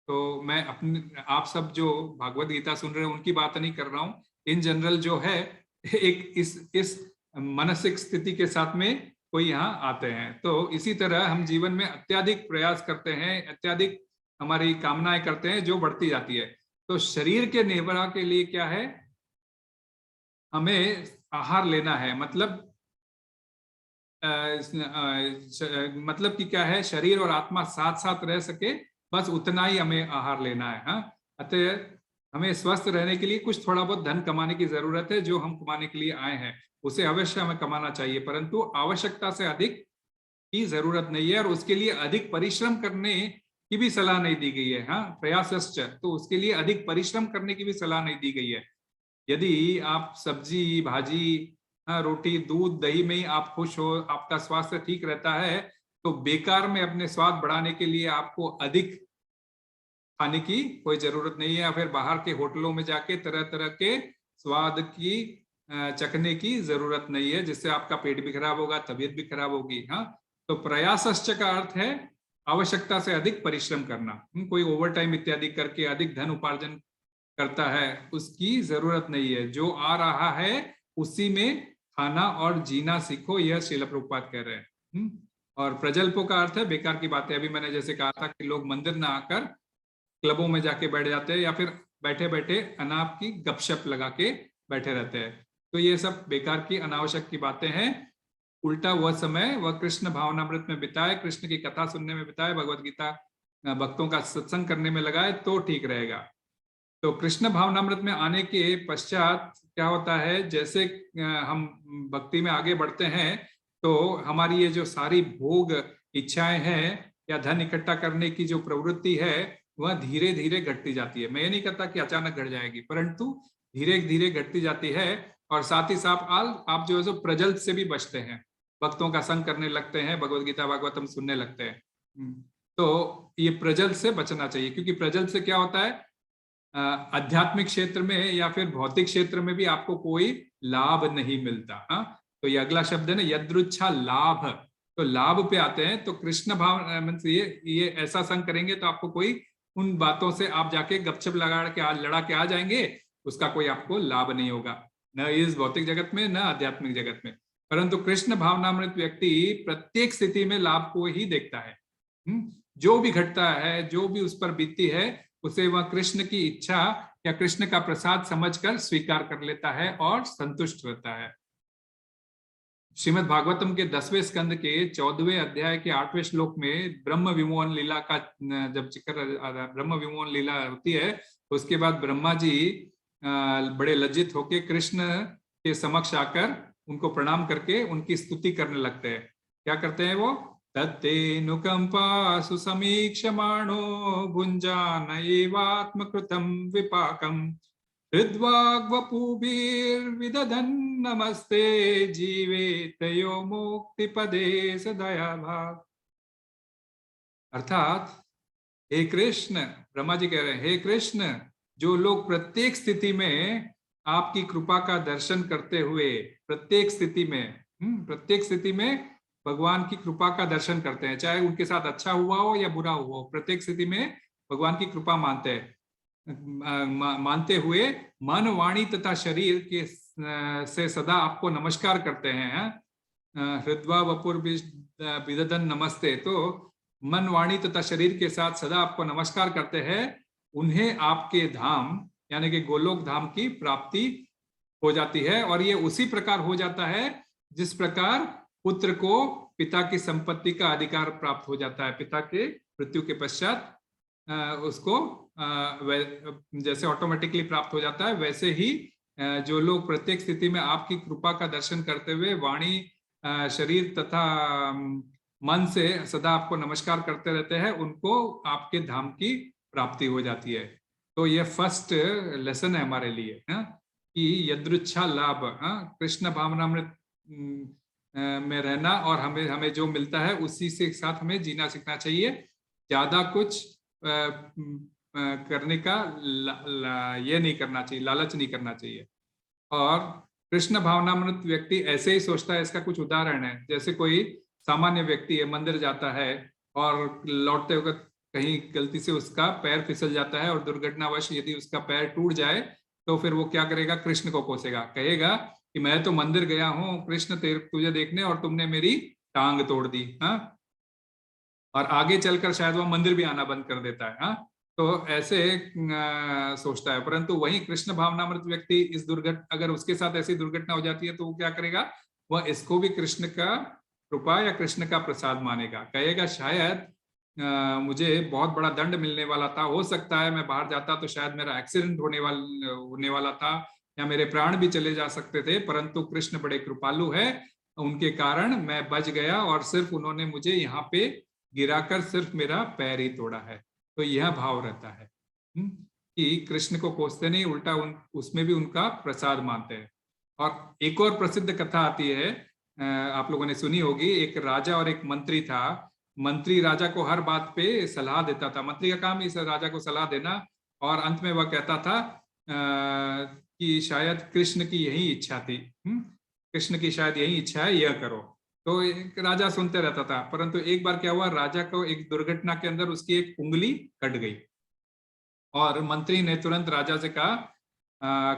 तो मैं अपने आप सब जो भागवत गीता सुन रहे हैं उनकी बात नहीं कर रहा हूँ, इन जनरल जो है एक इस मानसिक स्थिति के साथ में कोई यहाँ आते हैं। तो इसी तरह हम जीवन में अत्यधिक प्रयास करते हैं, अत्यधिक हमारी कामनाएं करते हैं जो बढ़ती जाती है। तो शरीर के निर्वाह के लिए क्या है, हमें आहार लेना है। मतलब कि क्या है, शरीर और आत्मा साथ साथ रह सके, बस उतना ही हमें आहार लेना है। हाँ, अतः हमें स्वस्थ रहने के लिए कुछ थोड़ा बहुत धन कमाने की जरूरत है, जो हम कमाने के लिए आए हैं उसे अवश्य हमें कमाना चाहिए, परंतु आवश्यकता से अधिक की जरूरत नहीं है, और उसके लिए अधिक परिश्रम करने की भी सलाह नहीं दी गई है। हाँ, प्रयासश्च, तो उसके लिए अधिक परिश्रम करने की भी सलाह नहीं दी गई है। यदि आप सब्जी भाजी, रोटी दूध दही में ही आप खुश हो, आपका स्वास्थ्य ठीक रहता है, तो बेकार में अपने स्वाद बढ़ाने के लिए आपको अधिक खाने की कोई जरूरत नहीं है, या फिर बाहर के होटलों में जाके तरह तरह के स्वाद की चखने की जरूरत नहीं है, जिससे आपका पेट भी खराब होगा, तबीयत भी खराब होगी। हाँ, तो प्रयासश्च का अर्थ है आवश्यकता से अधिक परिश्रम करना। कोई ओवर टाइम इत्यादि करके अधिक धन उपार्जन करता है, उसकी जरूरत नहीं है। जो आ रहा है उसी में खाना और जीना सीखो, यह श्रील प्रभुपाद कह रहे हैं। और प्रजल्पों का अर्थ है बेकार की बातें। अभी मैंने जैसे कहा था कि लोग मंदिर ना आकर क्लबों में जाके बैठ जाते हैं, या फिर बैठे बैठे अनाप की गपशप लगा के बैठे रहते हैं। तो ये सब बेकार की अनावश्यक की बातें हैं। उल्टा वह समय वह कृष्ण भावनामृत में बिताए, कृष्ण की कथा सुनने में बिताए, भगवत गीता भक्तों का सत्संग करने में लगाए, तो ठीक रहेगा। तो कृष्ण भावनामृत में आने के पश्चात क्या होता है, जैसे हम भक्ति में आगे बढ़ते हैं तो हमारी ये जो सारी भोग इच्छाएं हैं या धन इकट्ठा करने की जो प्रवृत्ति है वह धीरे धीरे घटती जाती है। मैं ये नहीं कहता कि अचानक घट जाएगी, परंतु धीरे धीरे घटती जाती है। और साथ ही साथ आप जो है सो प्रजल्प से भी बचते हैं, भक्तों का संग करने लगते हैं, भगवत गीता भागवतम सुनने लगते हैं। तो ये प्रजल्प से बचना चाहिए, क्योंकि प्रजल्प से क्या होता है, आध्यात्मिक क्षेत्र में या फिर भौतिक क्षेत्र में भी आपको कोई लाभ नहीं मिलता। हाँ, तो ये अगला शब्द है ना, यदृच्छा लाभ। तो लाभ पे आते हैं, तो कृष्ण भाव ये ऐसा संग करेंगे तो आपको कोई उन बातों से आप जाके गपशप लगा के लड़ा के आ जाएंगे, उसका कोई आपको लाभ नहीं होगा, न इस भौतिक जगत में न आध्यात्मिक जगत में। परंतु कृष्ण भावनामृत व्यक्ति प्रत्येक स्थिति में लाभ को ही देखता है। जो भी घटता है, जो भी उस पर बीतती है, उसे वह कृष्ण की इच्छा या कृष्ण का प्रसाद समझकर स्वीकार कर लेता है और संतुष्ट रहता है। श्रीमद् भागवतम के 10वें स्कंद के 14वें अध्याय के 8वें श्लोक में ब्रह्म विमोहन लीला का जब जिक्र ब्रह्म विमोहन लीला होती है, तो उसके बाद ब्रह्मा जी बड़े लज्जित होके कृष्ण के समक्ष आकर उनको प्रणाम करके उनकी स्तुति करने लगते हैं। क्या करते हैं वो? तत्तेनुकंपा सुसमीक्षमाणो भुञ्जानैवात्मकृतं विपाकम् हृद्वाग्वपुभिर्विदधन् नमस्ते जीवेतयो मुक्तिपदे सदयाभाग। अर्थात हे कृष्ण, ब्रह्मा जी कह रहे हैं, हे कृष्ण, जो लोग प्रत्येक स्थिति में आपकी कृपा का दर्शन करते हुए प्रत्येक स्थिति में भगवान की कृपा का दर्शन करते हैं, चाहे उनके साथ अच्छा हुआ हो या बुरा हुआ हो, प्रत्येक स्थिति में भगवान की कृपा मानते हैं, मानते हुए मन, वाणी तथा शरीर के से सदा आपको नमस्कार करते हैं। हृद्वा वपुर विदधन नमस्ते, तो मन, वाणी तथा शरीर के साथ सदा आपको नमस्कार करते हैं, उन्हें आपके धाम यानी कि गोलोक धाम की प्राप्ति हो जाती है। और ये उसी प्रकार हो जाता है जिस प्रकार पुत्र को पिता की संपत्ति का अधिकार प्राप्त हो जाता है। पिता के मृत्यु के पश्चात उसको जैसे ऑटोमेटिकली प्राप्त हो जाता है, वैसे ही जो लोग प्रत्येक स्थिति में आपकी कृपा का दर्शन करते हुए वाणी, शरीर तथा मन से सदा आपको नमस्कार करते रहते हैं, उनको आपके धाम की प्राप्ति हो जाती है। तो ये फर्स्ट लेसन है हमारे लिए कि यदृच्छा लाभ, कृष्ण भावनामृत में रहना और हमें जो मिलता है उसी से साथ हमें जीना सीखना चाहिए। ज्यादा कुछ करने का ये नहीं करना चाहिए, लालच नहीं करना चाहिए। और कृष्ण भावनामृत व्यक्ति ऐसे ही सोचता है। इसका कुछ उदाहरण है, जैसे कोई सामान्य व्यक्ति है, मंदिर जाता है और लौटते वक्त कहीं गलती से उसका पैर फिसल जाता है और दुर्घटनावश यदि उसका पैर टूट जाए तो फिर वो क्या करेगा? कृष्ण को कोसेगा, कहेगा कि मैं तो मंदिर गया हूं कृष्ण तुझे देखने और तुमने मेरी टांग तोड़ दी। और आगे चलकर शायद वो मंदिर भी आना बंद कर देता है। तो ऐसे सोचता है। परंतु वही कृष्ण भावनामृत व्यक्ति इस अगर उसके साथ ऐसी दुर्घटना हो जाती है तो वो क्या करेगा? वह इसको भी कृष्ण का कृपा या कृष्ण का प्रसाद मानेगा, कहेगा शायद मुझे बहुत बड़ा दंड मिलने वाला था, हो सकता है मैं बाहर जाता तो शायद मेरा एक्सीडेंट होने वाला था या मेरे प्राण भी चले जा सकते थे, परंतु कृष्ण बड़े कृपालु है, उनके कारण मैं बच गया और सिर्फ उन्होंने मुझे यहाँ पे गिराकर सिर्फ मेरा पैर ही तोड़ा है। तो यह भाव रहता है कि कृष्ण को कोसते नहीं, उल्टा उसमें भी उनका प्रसाद मानते हैं। और एक और प्रसिद्ध कथा आती है, आप लोगों ने सुनी होगी। एक राजा और एक मंत्री था। मंत्री राजा को हर बात पे सलाह देता था, मंत्री का काम इस राजा को सलाह देना, और अंत में वह कहता था कि शायद कृष्ण की यही इच्छा थी, कृष्ण की शायद यही इच्छा है, यह करो। तो एक राजा सुनते रहता था। परंतु एक बार क्या हुआ, राजा को एक दुर्घटना के अंदर उसकी एक उंगली कट गई और मंत्री ने तुरंत राजा से कहा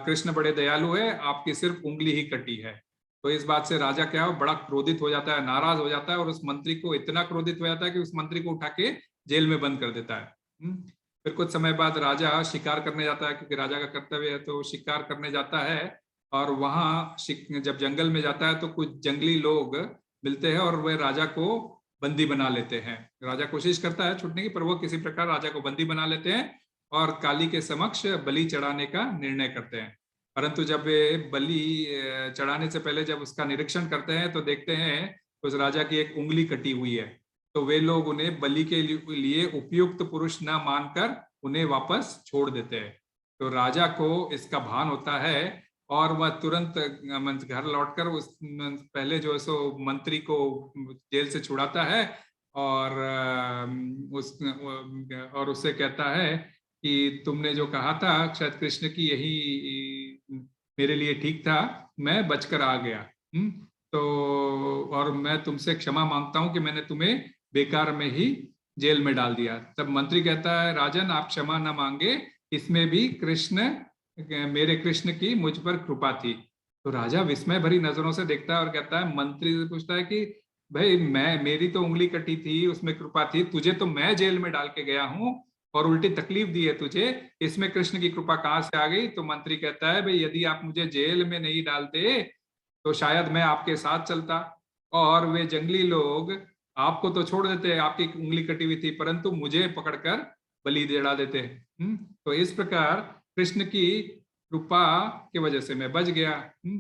कृष्ण बड़े दयालु है, आपकी सिर्फ उंगली ही कटी है। तो इस बात से राजा क्या है, बड़ा क्रोधित हो जाता है, नाराज हो जाता है और उस मंत्री को इतना क्रोधित हो जाता है कि उस मंत्री को उठा के जेल में बंद कर देता है। फिर कुछ समय बाद राजा शिकार करने जाता है, क्योंकि राजा का कर्तव्य है, तो शिकार करने जाता है। और वहां जब जंगल में जाता है तो कुछ जंगली लोग मिलते हैं और वह राजा को बंदी बना लेते हैं। राजा कोशिश करता है छूटने की, पर वो किसी प्रकार राजा को बंदी बना लेते हैं और काली के समक्ष बलि चढ़ाने का निर्णय करते हैं। परंतु जब वे बलि चढ़ाने से पहले जब उसका निरीक्षण करते हैं तो देखते हैं उस राजा की एक उंगली कटी हुई है। तो वे लोग उन्हें बलि के लिए उपयुक्त पुरुष न मानकर उन्हें वापस छोड़ देते हैं। तो राजा को इसका भान होता है और वह तुरंत घर लौटकर उस पहले जो सो मंत्री को जेल से छुड़ाता है और उससे कहता है कि तुमने जो कहा था शायद कृष्ण की यही मेरे लिए ठीक था, मैं बचकर आ गया। तो और मैं तुमसे क्षमा मांगता हूं कि मैंने तुम्हें बेकार में ही जेल में डाल दिया। तब मंत्री कहता है राजन आप क्षमा न मांगे, इसमें भी मेरे कृष्ण की मुझ पर कृपा थी। तो राजा विस्मय भरी नजरों से देखता है और कहता है, मंत्री से पूछता है कि भाई मेरी तो उंगली कटी थी, उसमें कृपा थी, तुझे तो मैं जेल में डाल के गया हूं और उल्टी तकलीफ दी है तुझे, इसमें कृष्ण की कृपा कहां से आ गई? तो मंत्री कहता है भाई यदि आप मुझे जेल में नहीं डालते तो शायद मैं आपके साथ चलता और वे जंगली लोग आपको तो छोड़ देते, आपकी उंगली कटी हुई थी, परंतु मुझे पकड़कर बलि चढ़ा देते। तो इस प्रकार कृष्ण की कृपा की वजह से मैं बच गया।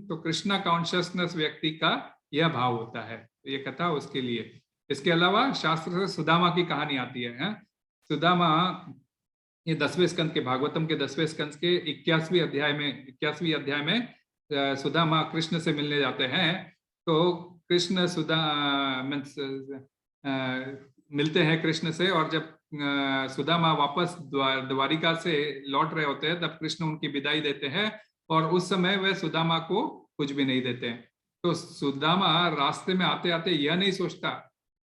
तो कृष्णा कॉन्शियसनेस व्यक्ति का यह भाव होता है। तो ये कथा उसके लिए। इसके अलावा शास्त्र से सुदामा की कहानी आती है। सुदामा ये 10वें स्कंद के, भागवतम के 10वें स्कंद के 21वें अध्याय में सुदामा कृष्ण से मिलने जाते हैं। तो कृष्ण मिलते हैं कृष्ण से, और जब सुदामा वापस द्वारिका से लौट रहे होते हैं तब कृष्ण उनकी विदाई देते हैं, और उस समय वे सुदामा को कुछ भी नहीं देते। तो सुदामा रास्ते में आते आते यह नहीं सोचता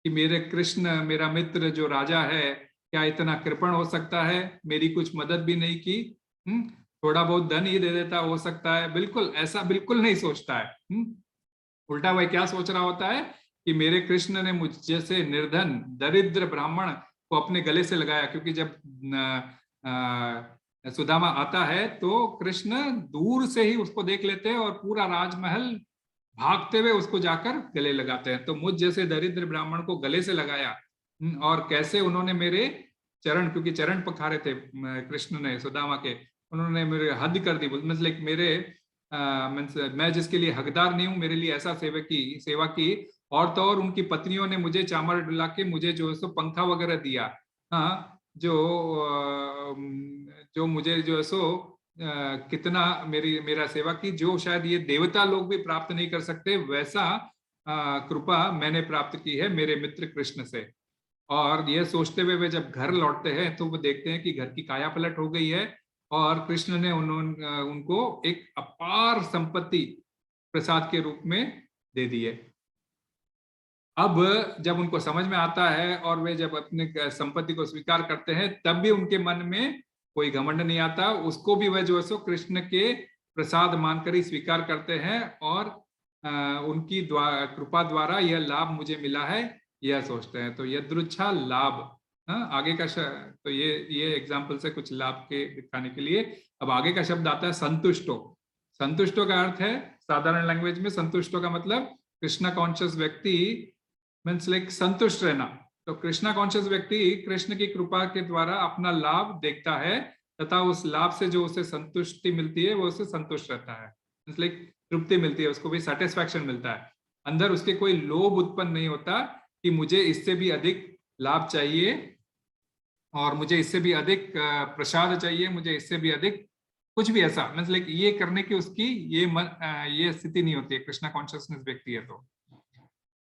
कि मेरे कृष्ण, मेरा मित्र जो राजा है, क्या इतना कृपण हो सकता है, मेरी कुछ मदद भी नहीं की, थोड़ा बहुत धन ही दे देता हो सकता है। बिल्कुल ऐसा बिल्कुल नहीं सोचता है। उल्टा वह क्या सोच रहा होता है कि मेरे कृष्ण ने मुझ जैसे निर्धन दरिद्र ब्राह्मण को अपने गले से लगाया। क्योंकि जब सुदामा आता है तो कृष्ण दूर से ही उसको देख लेते हैं और पूरा राजमहल भागते हुए उसको जाकर गले लगाते हैं। तो मुझ जैसे दरिद्र ब्राह्मण को गले से लगाया, और कैसे उन्होंने मेरे चरण, क्योंकि चरण पखारे थे कृष्ण ने सुदामा के, उन्होंने मेरे हद कर दी, मतलब मेरे मैं जिसके लिए हकदार नहीं हूं, मेरे लिए ऐसा सेवा की। और तो और उनकी पत्नियों ने मुझे चामर डुला के मुझे जो है सो पंखा वगैरह दिया। हाँ, जो मुझे जो है सो कितना मेरा सेवा की, जो शायद ये देवता लोग भी प्राप्त नहीं कर सकते, वैसा कृपा मैंने प्राप्त की है मेरे मित्र कृष्ण से। और यह सोचते हुए वे जब घर लौटते हैं तो वो देखते हैं कि घर की काया पलट हो गई है, और कृष्ण ने उनको एक अपार संपत्ति प्रसाद के रूप में दे दी है। अब जब उनको समझ में आता है और वे जब अपने संपत्ति को स्वीकार करते हैं, तब भी उनके मन में कोई घमंड नहीं आता, उसको भी वह जो है सो कृष्ण के प्रसाद मानकर ही स्वीकार करते हैं, और उनकी कृपा द्वारा यह लाभ मुझे मिला है, यह सोचते हैं। तो यदृच्छा लाभ, आगे का तो ये एग्जाम्पल से कुछ लाभ के दिखाने के लिए। अब आगे का शब्द आता है संतुष्टो। संतुष्टो का अर्थ है साधारण लैंग्वेज में, संतुष्टो का मतलब कृष्णा कॉन्शियस व्यक्ति मीन्स लाइक संतुष्ट रहना। तो कृष्णा कॉन्शियस व्यक्ति कृष्ण की कृपा के द्वारा अपना लाभ देखता है, तथा उस लाभ से जो उसे संतुष्टि मिलती है वो उसे संतुष्ट रहता है, मीन्स लाइक तृप्ति मिलती है, उसको भी सेटिस्फैक्शन मिलता है। अंदर उसके कोई लोभ उत्पन्न नहीं होता कि मुझे इससे भी अधिक लाभ चाहिए, और मुझे इससे भी अधिक प्रसाद चाहिए, मुझे इससे भी अधिक कुछ भी ऐसा, मीन्स लाइक ये करने की उसकी ये स्थिति नहीं होती है कृष्णा कॉन्शियसनेस व्यक्ति है तो।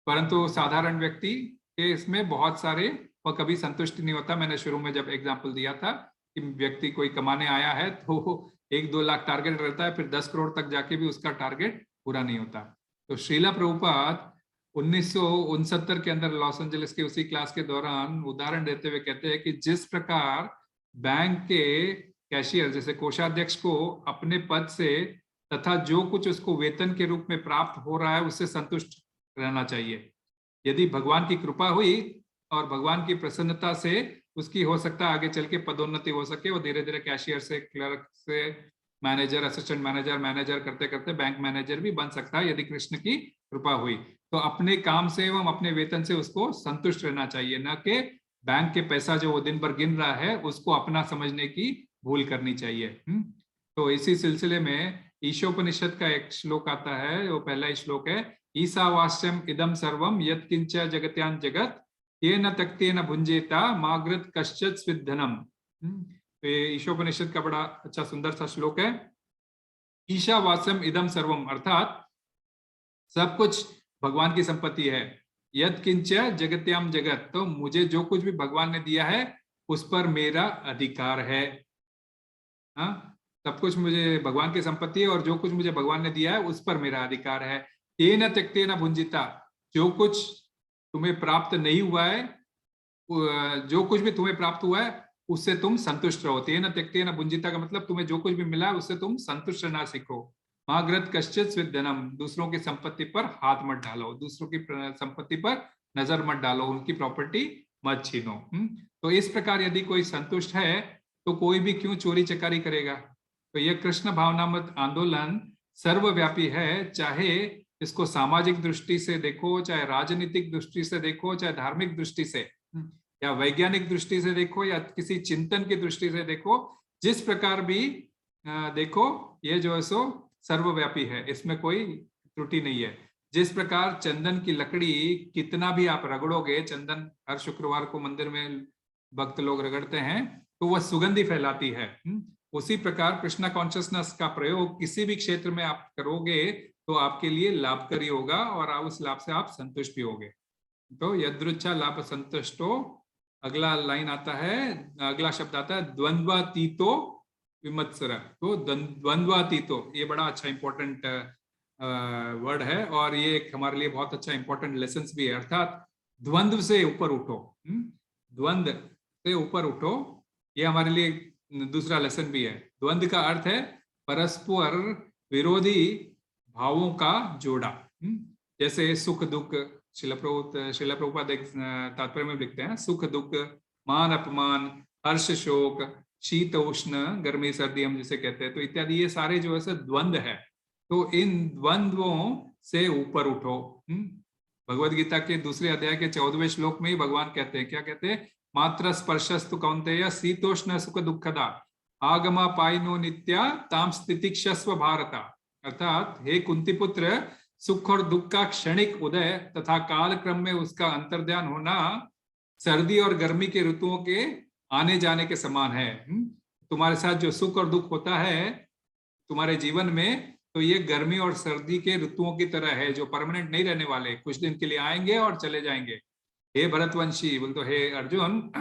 परंतु साधारण व्यक्ति के इसमें बहुत सारे, वह कभी संतुष्ट नहीं होता। मैंने शुरू में जब एग्जाम्पल दिया था कि व्यक्ति कोई कमाने आया है तो 1-2 लाख टारगेट रहता है, फिर 10 करोड़ तक जाके भी उसका टारगेट पूरा नहीं होता। तो श्रीला प्रभुपाद 1969 के अंदर लॉस एंजलिस के उसी क्लास के दौरान उदाहरण देते हुए कहते हैं कि जिस प्रकार बैंक के कैशियर जैसे कोषाध्यक्ष को अपने पद से तथा जो कुछ उसको वेतन के रूप में प्राप्त हो रहा है उससे संतुष्ट रहना चाहिए। यदि भगवान की कृपा हुई और भगवान की प्रसन्नता से उसकी हो सकता है आगे चल के पदोन्नति हो सके, वो धीरे धीरे कैशियर से, क्लर्क से मैनेजर, असिस्टेंट मैनेजर करते करते बैंक मैनेजर भी बन सकता है यदि कृष्ण की कृपा हुई। तो अपने काम से एवं अपने वेतन से उसको संतुष्ट रहना चाहिए, न कि बैंक के पैसा जो वो दिन भर गिन रहा है उसको अपना समझने की भूल करनी चाहिए। तो इसी सिलसिले में ईशोपनिषद का एक श्लोक आता है, वो पहला श्लोक है, ईसावास्यम इदम सर्वम यत्किंच जगत्यान जगत येन तक्तेन भुंजेता मागृत कश्चित स्विद्धनम। तो ये ईशोपनिषद का बड़ा अच्छा सुंदर सा श्लोक है। ईशावास्यम इदम सर्वम अर्थात सब कुछ भगवान की संपत्ति है। यत्किंच जगत्याम जगत, तो मुझे जो कुछ भी भगवान ने दिया है उस पर मेरा अधिकार है। सब कुछ मुझे भगवान की संपत्ति है और जो कुछ मुझे भगवान ने दिया है उस पर मेरा अधिकार है। तेन त्यक्तेन भुंजिता, जो कुछ तुम्हें प्राप्त नहीं हुआ है, जो कुछ भी तुम्हें प्राप्त हुआ है उससे तुम संतुष्ट रहो। तेन त्यक्तेन भुंजिता का मतलब तुम्हें जो कुछ भी मिला है उससे तुम संतुष्ट रहना सीखो। माग्रत कश्चित स्विद्धनम, दूसरों की संपत्ति पर हाथ मत डालो, दूसरों की संपत्ति पर नजर मत डालो, उनकी प्रॉपर्टी मत छीनो। तो इस प्रकार यदि कोई संतुष्ट है तो कोई भी क्यों चोरी चकारी करेगा। तो यह कृष्ण भावनामत आंदोलन सर्वव्यापी है, चाहे इसको सामाजिक दृष्टि से देखो, चाहे राजनीतिक दृष्टि से देखो, चाहे धार्मिक दृष्टि से, या वैज्ञानिक दृष्टि से देखो, या किसी चिंतन की दृष्टि से देखो, जिस प्रकार भी देखो, ये जो है सो सर्वव्यापी है, इसमें कोई त्रुटि नहीं है। जिस प्रकार चंदन की लकड़ी कितना भी आप रगड़ोगे, चंदन हर शुक्रवार को मंदिर में भक्त लोग रगड़ते हैं, तो वह सुगंधि फैलाती है। उसी प्रकार कृष्णा कॉन्शियसनेस का प्रयोग किसी भी क्षेत्र में आप करोगे तो आपके लिए लाभकारी होगा, और उस लाभ से आप संतुष्ट भी होगे। तो यदृच्छा लाभ संतुष्टो, अगला लाइन आता है, अगला शब्द आता है द्वंद्वातीतो विमत्सर। तो द्वंद्वातीतो, ये बड़ा अच्छा इंपॉर्टेंट वर्ड है, और ये एक हमारे लिए बहुत अच्छा इंपॉर्टेंट लेसन भी है। अर्थात द्वंद्व से ऊपर उठो, द्वंद्व से ऊपर उठो, ये हमारे लिए दूसरा लेसन भी है। द्वंद्व का अर्थ है परस्पर विरोधी भावों का जोड़ा। जैसे सुख दुख, शिला प्रभुपाद तात्पर्य में लिखते हैं, सुख दुख, मान अपमान, हर्ष शोक, शीत उष्ण, गर्मी सर्दी हम जिसे कहते हैं, तो इत्यादि ये सारे जो है द्वंद्व है। तो इन द्वंद्वों से ऊपर उठो। भगवद गीता के दूसरे अध्याय के 14वें श्लोक में ही भगवान कहते हैं, क्या कहते हैं? मात्र स्पर्शस्तु कौन्तेय शीतोष्ण सुख दुखदा आगमा पाइनो नित्या ताम स्थितिक्षस्व भारता। अर्थात हे कुंती पुत्र, सुख और दुख का क्षणिक उदय तथा काल क्रम में उसका अंतर्ध्यान होना सर्दी और गर्मी के ऋतुओं के आने जाने के समान है। तुम्हारे साथ जो सुख और दुख होता है तुम्हारे जीवन में, तो ये गर्मी और सर्दी के ऋतुओं की तरह है, जो परमानेंट नहीं रहने वाले, कुछ दिन के लिए आएंगे और चले जाएंगे। हे भरतवंशी, बोल तो हे अर्जुन,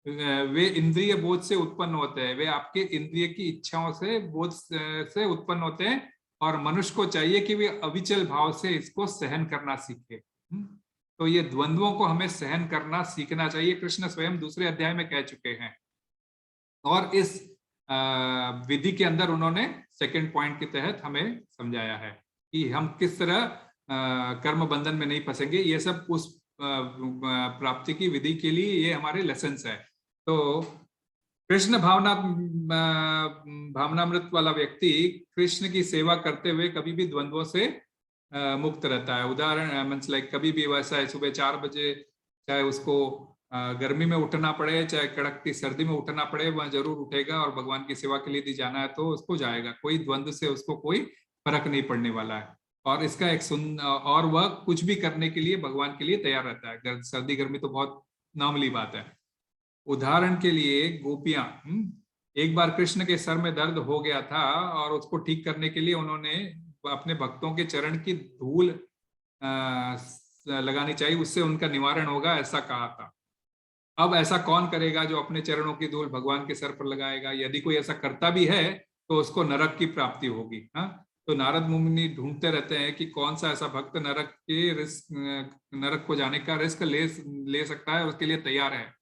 वे इंद्रिय बोध से उत्पन्न होते हैं, वे आपके इंद्रिय की इच्छाओं से बोध से उत्पन्न होते हैं, और मनुष्य को चाहिए कि वे अविचल भाव से इसको सहन करना सीखे। तो ये द्वंद्वों को हमें सहन करना सीखना चाहिए, कृष्ण स्वयं दूसरे अध्याय में कह चुके हैं। और इस विधि के अंदर उन्होंने सेकंड पॉइंट के तहत हमें समझाया है कि हम किस तरह कर्म बंधन में नहीं फंसेंगे। ये सब उस प्राप्ति की विधि के लिए ये हमारे लेसन्स है। तो कृष्ण भावनामृत वाला व्यक्ति कृष्ण की सेवा करते हुए कभी भी द्वंद्वों से मुक्त रहता है। उदाहरण मीन्स लाइक, कभी भी वैसा है सुबह 4 बजे, चाहे उसको गर्मी में उठना पड़े, चाहे कड़कती सर्दी में उठना पड़े, वह जरूर उठेगा और भगवान की सेवा के लिए यदि जाना है तो उसको जाएगा। कोई द्वंद्व से उसको कोई फर्क नहीं पड़ने वाला है। और इसका एक और वह कुछ भी करने के लिए भगवान के लिए तैयार रहता है। सर्दी गर्मी तो बहुत मामूली बात है। उदाहरण के लिए गोपियां, एक बार कृष्ण के सर में दर्द हो गया था और उसको ठीक करने के लिए उन्होंने अपने भक्तों के चरण की धूल लगानी चाहिए, उससे उनका निवारण होगा, ऐसा कहा था। अब ऐसा कौन करेगा जो अपने चरणों की धूल भगवान के सर पर लगाएगा? यदि कोई ऐसा करता भी है तो उसको नरक की प्राप्ति होगी। तो नारद मुनि ढूंढते रहते हैं कि कौन सा ऐसा भक्त नरक को जाने का रिस्क ले सकता है, उसके लिए तैयार है,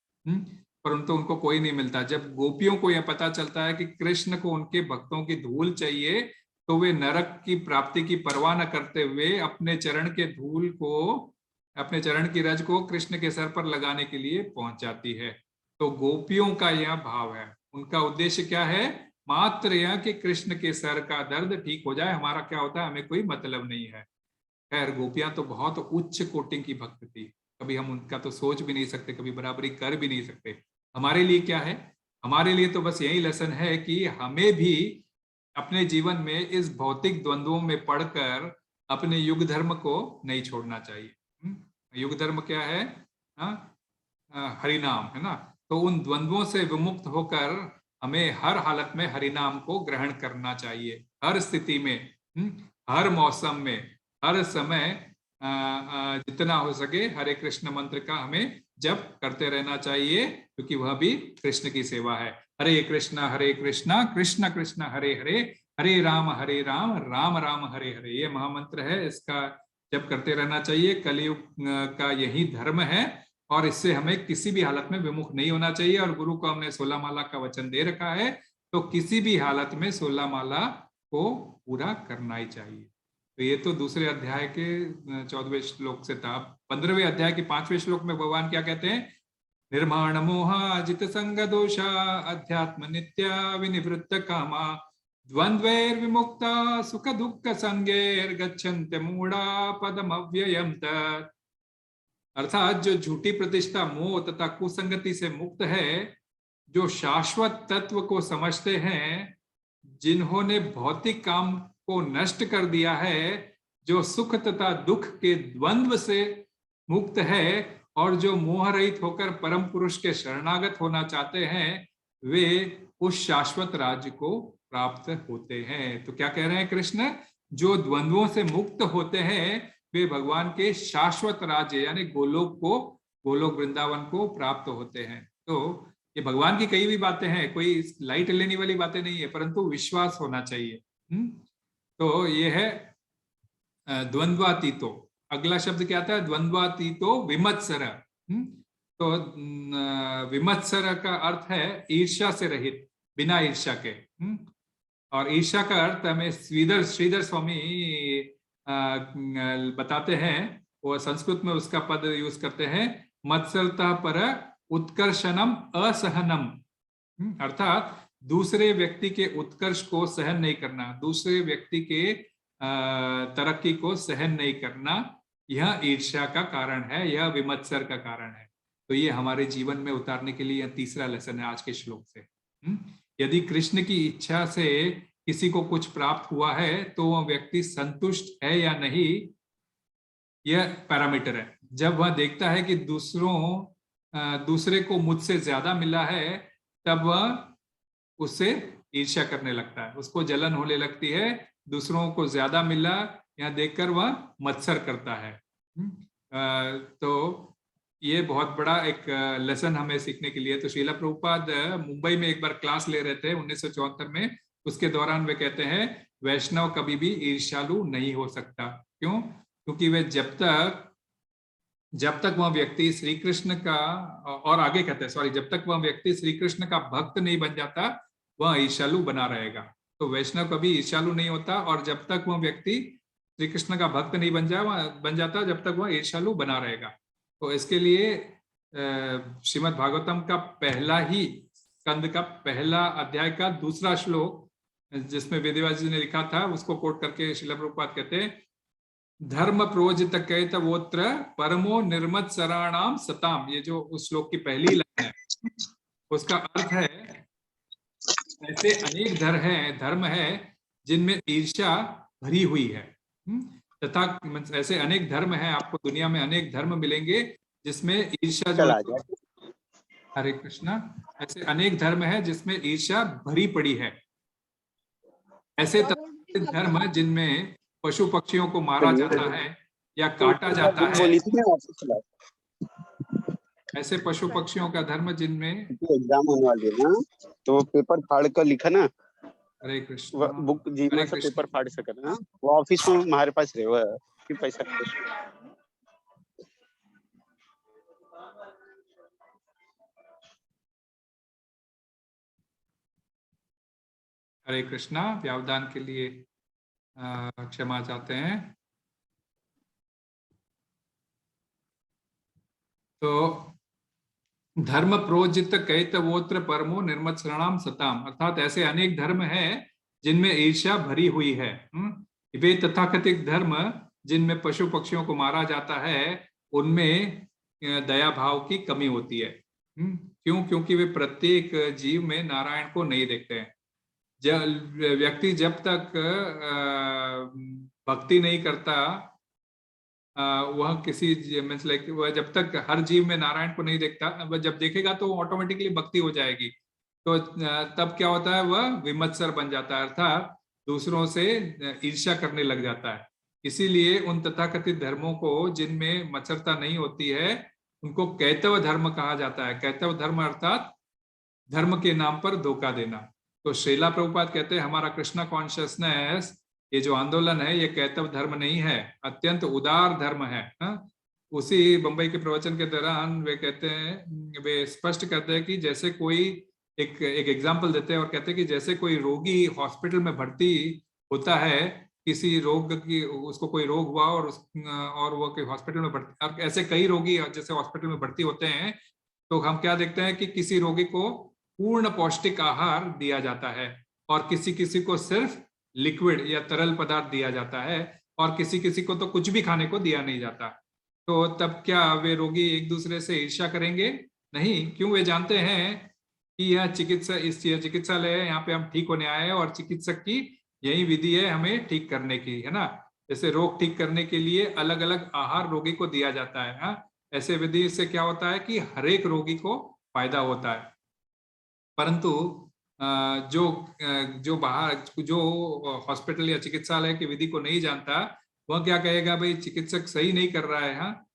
परंतु उनको कोई नहीं मिलता। जब गोपियों को यह पता चलता है कि कृष्ण को उनके भक्तों की धूल चाहिए, तो वे नरक की प्राप्ति की परवाह न करते हुए अपने चरण के धूल को, अपने चरण की रज को कृष्ण के सर पर लगाने के लिए पहुंच जाती है। तो गोपियों का यह भाव है, उनका उद्देश्य क्या है? मात्र यह कि कृष्ण के सर का दर्द ठीक हो जाए, हमारा क्या होता है हमें कोई मतलब नहीं है। खैर, गोपियां तो बहुत उच्च कोटि की भक्त थी, कभी हम उनका तो सोच भी नहीं सकते, कभी बराबरी कर भी नहीं सकते। हमारे लिए क्या है? हमारे लिए तो बस यही लेसन है कि हमें भी अपने जीवन में इस भौतिक द्वंद्वों में पढ़कर अपने युग धर्म को नहीं छोड़ना चाहिए। युग धर्म क्या है? हरिनाम है ना। तो उन द्वंद्वों से विमुक्त होकर हमें हर हालत में हरिनाम को ग्रहण करना चाहिए, हर स्थिति में, हर मौसम में, हर समय जितना हो सके हरे कृष्ण मंत्र का हमें जप करते रहना चाहिए, क्योंकि वह भी कृष्ण की सेवा है। हरे कृष्णा कृष्ण कृष्ण हरे हरे, हरे राम राम राम हरे हरे, ये महामंत्र है, इसका जप करते रहना चाहिए। कलयुग का यही धर्म है और इससे हमें किसी भी हालत में विमुख नहीं होना चाहिए। और गुरु को हमने 16 माला का वचन दे रखा है, तो किसी भी हालत में 16 माला को पूरा करना ही चाहिए। तो ये तो दूसरे अध्याय के 14वें श्लोक से था। 15वें अध्याय के 5वें श्लोक में भगवान क्या कहते हैं? निर्माण मोहा जित संग दोषा अध्यात्म नित्या विनिवृत्त कामा द्वंद्वैर्विमुक्ता सुख दुःख संगैर्गच्छन्ति मूढ़ा पदमव्ययम् तत्। अर्थात जो झूठी प्रतिष्ठा, मोह तथा कुसंगति से मुक्त है, जो शाश्वत तत्व को समझते हैं, जिन्होंने भौतिक काम को नष्ट कर दिया है, जो सुख तथा दुख के द्वंद्व से मुक्त है और जो मोह रहित होकर परम पुरुष के शरणागत होना चाहते हैं, वे उस शाश्वत राज्य को प्राप्त होते हैं। तो क्या कह रहे हैं कृष्ण? जो द्वंद्वों से मुक्त होते हैं वे भगवान के शाश्वत राज्य यानी गोलोक वृंदावन को प्राप्त होते हैं। तो ये भगवान की कई भी बातें हैं, कोई लाइट लेने वाली बातें नहीं है, परंतु विश्वास होना चाहिए। तो ये है द्वंद्वातीतो। अगला शब्द क्या था? द्वंद्वातीतो विमत्सर। तो विमत्सर का अर्थ है ईर्ष्या से रहित, बिना ईर्ष्या के। और ईर्ष्या का अर्थ हमें श्रीधर स्वामी बताते हैं, वो संस्कृत में उसका पद यूज करते हैं, मत्सरता पर उत्कर्षणम असहनम। अर्थात दूसरे व्यक्ति के उत्कर्ष को सहन नहीं करना, दूसरे व्यक्ति के तरक्की को सहन नहीं करना, यह ईर्ष्या का कारण है, यह विमत्सर का कारण है। तो ये हमारे जीवन में उतारने के लिए यह तीसरा लेसन है आज के श्लोक से। यदि कृष्ण की इच्छा से किसी को कुछ प्राप्त हुआ है तो वह व्यक्ति संतुष्ट है या नहीं, यह पैरामीटर है। जब वह देखता है कि दूसरे को मुझसे ज्यादा मिला है, तब वह उससे ईर्ष्या करने लगता है, उसको जलन होने लगती है। दूसरों को ज्यादा मिला यह देखकर वह मत्सर करता है। तो ये बहुत बड़ा एक लेसन हमें सीखने के लिए। तो श्रीला प्रभुपाद मुंबई में एक बार क्लास ले रहे थे 1974 में, उसके दौरान वे कहते हैं वैष्णव कभी भी ईर्ष्यालु नहीं हो सकता। क्यों? क्योंकि वे जब तक वह व्यक्ति श्री कृष्ण का, और आगे कहते हैं जब तक वह व्यक्ति श्री कृष्ण का भक्त नहीं बन जाता वह ईर्ष्यालु बना रहेगा। तो वैष्णव कभी ईर्ष्यालु नहीं होता, और जब तक वह व्यक्ति श्री कृष्ण का भक्त नहीं बन जाता जब तक वह ईर्ष्यालु बना रहेगा। तो इसके लिए श्रीमद् भागवतम का पहला ही स्कंद का पहला अध्याय का दूसरा श्लोक जिसमें वेदव्यास जी ने लिखा था, उसको कोट करके श्रील प्रभुपाद कहते हैं, धर्म प्रोजित कैतवोत्र परमो निर्मत सराणाम सताम। ये जो उस श्लोक की पहली लाइन है उसका अर्थ है ऐसे अनेक धर्म है जिनमें ईर्ष्या भरी हुई है, तथा ऐसे अनेक धर्म हैं, आपको दुनिया में अनेक धर्म मिलेंगे जिसमें ईर्ष्या जो, हरे कृष्णा, ऐसे अनेक धर्म है जिसमें ईर्ष्या भरी पड़ी है। ऐसे धर्म जिनमें पशु पक्षियों को मारा जाता है या काटा जाता है, ऐसे पशु पक्षियों का धर्म जिनमें एग्जाम होने वाली है ना, तो पेपर फाड़ कर लिखा ना, हरे कृष्ण, बुक जीवन से पेपर फाड़ सके ना, वो ऑफिस में हमारे पास रहे हुआ कि पैसा। हरे कृष्णा, व्यवधान के लिए क्षमा चाहते हैं। तो धर्म प्रोजित कैतवोत्र परमो निर्मत शरणाम सताम, अर्थात ऐसे अनेक धर्म हैं जिनमें ईर्ष्या भरी हुई है। वे तथाकथित धर्म जिनमें पशु पक्षियों को मारा जाता है उनमें दया भाव की कमी होती है। क्यों? क्योंकि वे प्रत्येक जीव में नारायण को नहीं देखते हैं। व्यक्ति जब तक भक्ति नहीं करता, वह किसी मीन्स लाइक वह जब तक हर जीव में नारायण को नहीं देखता, वह जब देखेगा तो ऑटोमेटिकली भक्ति हो जाएगी। तो तब क्या होता है, वह विमत्सर बन जाता है, अर्थात दूसरों से ईर्ष्या करने लग जाता है। इसीलिए उन तथाकथित धर्मों को जिनमें मत्सरता नहीं होती है उनको कैतव धर्म कहा जाता है। कैतव धर्म अर्थात धर्म के नाम पर धोखा देना। तो श्रीला प्रभुपाद कहते हैं हमारा कृष्णा कॉन्शियसनेस, ये जो आंदोलन है ये कैतव धर्म नहीं है, अत्यंत उदार धर्म है। उसी बंबई के प्रवचन के दौरान वे कहते हैं, वे स्पष्ट करते हैं कि जैसे कोई एक एग्जांपल देते हैं और कहते हैं कि जैसे कोई रोगी हॉस्पिटल में भर्ती होता है, किसी रोग की, उसको कोई रोग हुआ और वो कोई हॉस्पिटल में भर्ती, और ऐसे कई रोगी जैसे हॉस्पिटल में भर्ती होते हैं, तो हम क्या देखते हैं कि किसी रोगी को पूर्ण पौष्टिक आहार दिया जाता है और किसी किसी को सिर्फ लिक्विड या तरल पदार्थ दिया जाता है, और किसी किसी को तो कुछ भी खाने को दिया नहीं जाता। तो तब क्या वे रोगी एक दूसरे से ईर्ष्या करेंगे? नहीं, क्यों? वे जानते हैं कि यह चिकित्सालय है, यहाँ पे हम ठीक होने आए हैं और चिकित्सक की यही विधि है हमें ठीक करने की, है ना। जैसे रोग ठीक करने के लिए अलग अलग आहार रोगी को दिया जाता है, हाँ? ऐसे विधि से क्या होता है कि हर एक रोगी को फायदा होता है। परंतु जो बाहर जो हॉस्पिटल या चिकित्सालय की विधि को नहीं जानता, वह क्या कहेगा, भाई चिकित्सक सही नहीं कर रहा है, हाँ,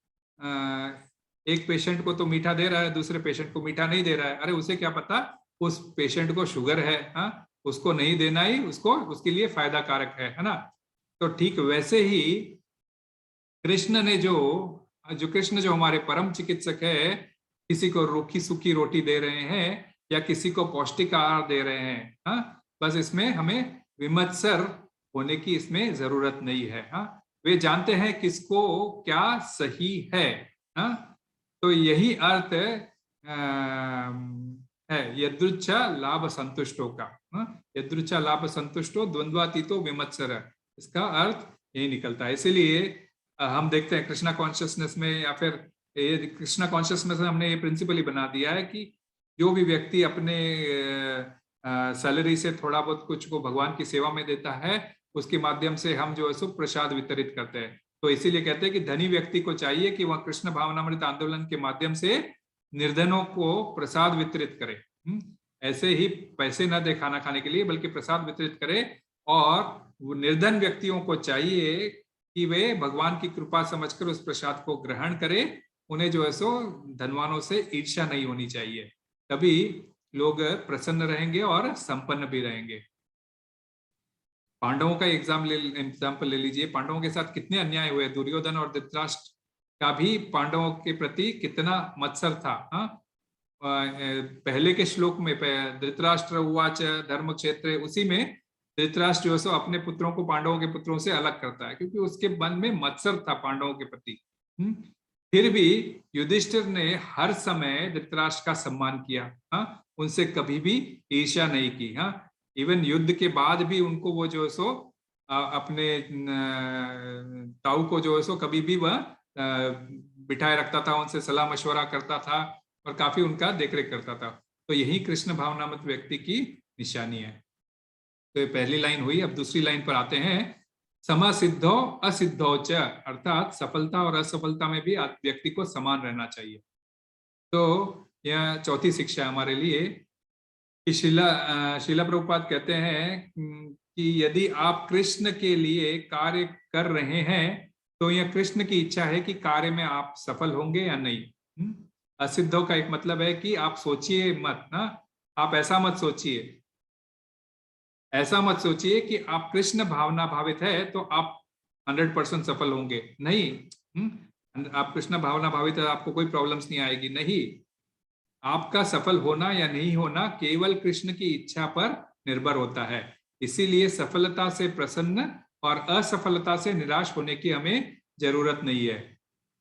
एक पेशेंट को तो मीठा दे रहा है, दूसरे पेशेंट को मीठा नहीं दे रहा है। अरे उसे क्या पता उस पेशेंट को शुगर है, हाँ, उसको नहीं देना ही उसको उसके लिए फायदा कारक है ना। तो ठीक वैसे ही कृष्ण ने जो कृष्ण जो हमारे परम चिकित्सक है, किसी को रूखी सूखी रोटी दे रहे हैं या किसी को पौष्टिक आहार दे रहे हैं, हाँ, बस इसमें हमें विमत्सर होने की इसमें जरूरत नहीं है, हाँ। वे जानते हैं किसको क्या सही है, हाँ। तो यही अर्थ है यदृच्छा लाभ संतुष्टो का, हाँ? यदृच्छा लाभ संतुष्टो द्वंद्वातीतो विमत्सर, इसका अर्थ यही निकलता है। इसीलिए हम देखते हैं कृष्णा कॉन्शियसनेस में, या फिर ये कृष्णा कॉन्शियसनेस में हमने ये प्रिंसिपल ही बना दिया है कि जो भी व्यक्ति अपने सैलरी से थोड़ा बहुत कुछ को भगवान की सेवा में देता है, उसके माध्यम से हम जो है सो प्रसाद वितरित करते हैं। तो इसीलिए कहते हैं कि धनी व्यक्ति को चाहिए कि वह कृष्ण भावनामृत आंदोलन के माध्यम से निर्धनों को प्रसाद वितरित करे। ऐसे ही पैसे न दे खाना खाने के लिए, बल्कि प्रसाद वितरित करे। और निर्धन व्यक्तियों को चाहिए कि वे भगवान की कृपा समझकर उस प्रसाद को ग्रहण करें। उन्हें जो है सो धनवानों से ईर्ष्या नहीं होनी चाहिए, तभी लोग प्रसन्न रहेंगे और संपन्न भी रहेंगे। पांडवों का एग्जाम्पल ले लीजिए। पांडवों के साथ कितने अन्याय हुए। दुर्योधन और धृतराष्ट्र का भी पांडवों के प्रति कितना मत्सर था, हाँ? पहले के श्लोक में धृतराष्ट्र उवाच धर्म क्षेत्र, उसी में धृतराष्ट्र जो है सो अपने पुत्रों को पांडवों के पुत्रों से अलग करता है, क्योंकि उसके मन में मत्सर था पांडवों के प्रति। फिर भी युधिष्ठिर ने हर समय धृतराष्ट्र का सम्मान किया, हाँ? उनसे कभी भी ईर्ष्या नहीं की, हाँ? इवन युद्ध के बाद भी उनको वो जो है सो अपने ताऊ को जो है सो कभी भी वह बिठाए रखता था, उनसे सलाह मशवरा करता था और काफी उनका देखरेख करता था। तो यही कृष्ण भावनामत व्यक्ति की निशानी है। तो ये पहली लाइन हुई। अब दूसरी लाइन पर आते हैं। समसिद्धो असिद्धो च, अर्थात सफलता और असफलता में भी व्यक्ति को समान रहना चाहिए। तो यह चौथी शिक्षा हमारे लिए कि शिला प्रभुपाद कहते हैं कि यदि आप कृष्ण के लिए कार्य कर रहे हैं तो यह कृष्ण की इच्छा है कि कार्य में आप सफल होंगे या नहीं। असिद्धों का एक मतलब है कि आप सोचिए मत, ना, आप ऐसा मत सोचिए, ऐसा मत सोचिए कि आप कृष्ण भावना भावित है तो आप 100% सफल होंगे। नहीं, आप कृष्ण भावना भावित है, आपको कोई प्रॉब्लम्स नहीं आएगी। नहीं, आपका सफल होना या नहीं होना केवल कृष्ण की इच्छा पर निर्भर होता है। इसीलिए सफलता से प्रसन्न और असफलता से निराश होने की हमें जरूरत नहीं है।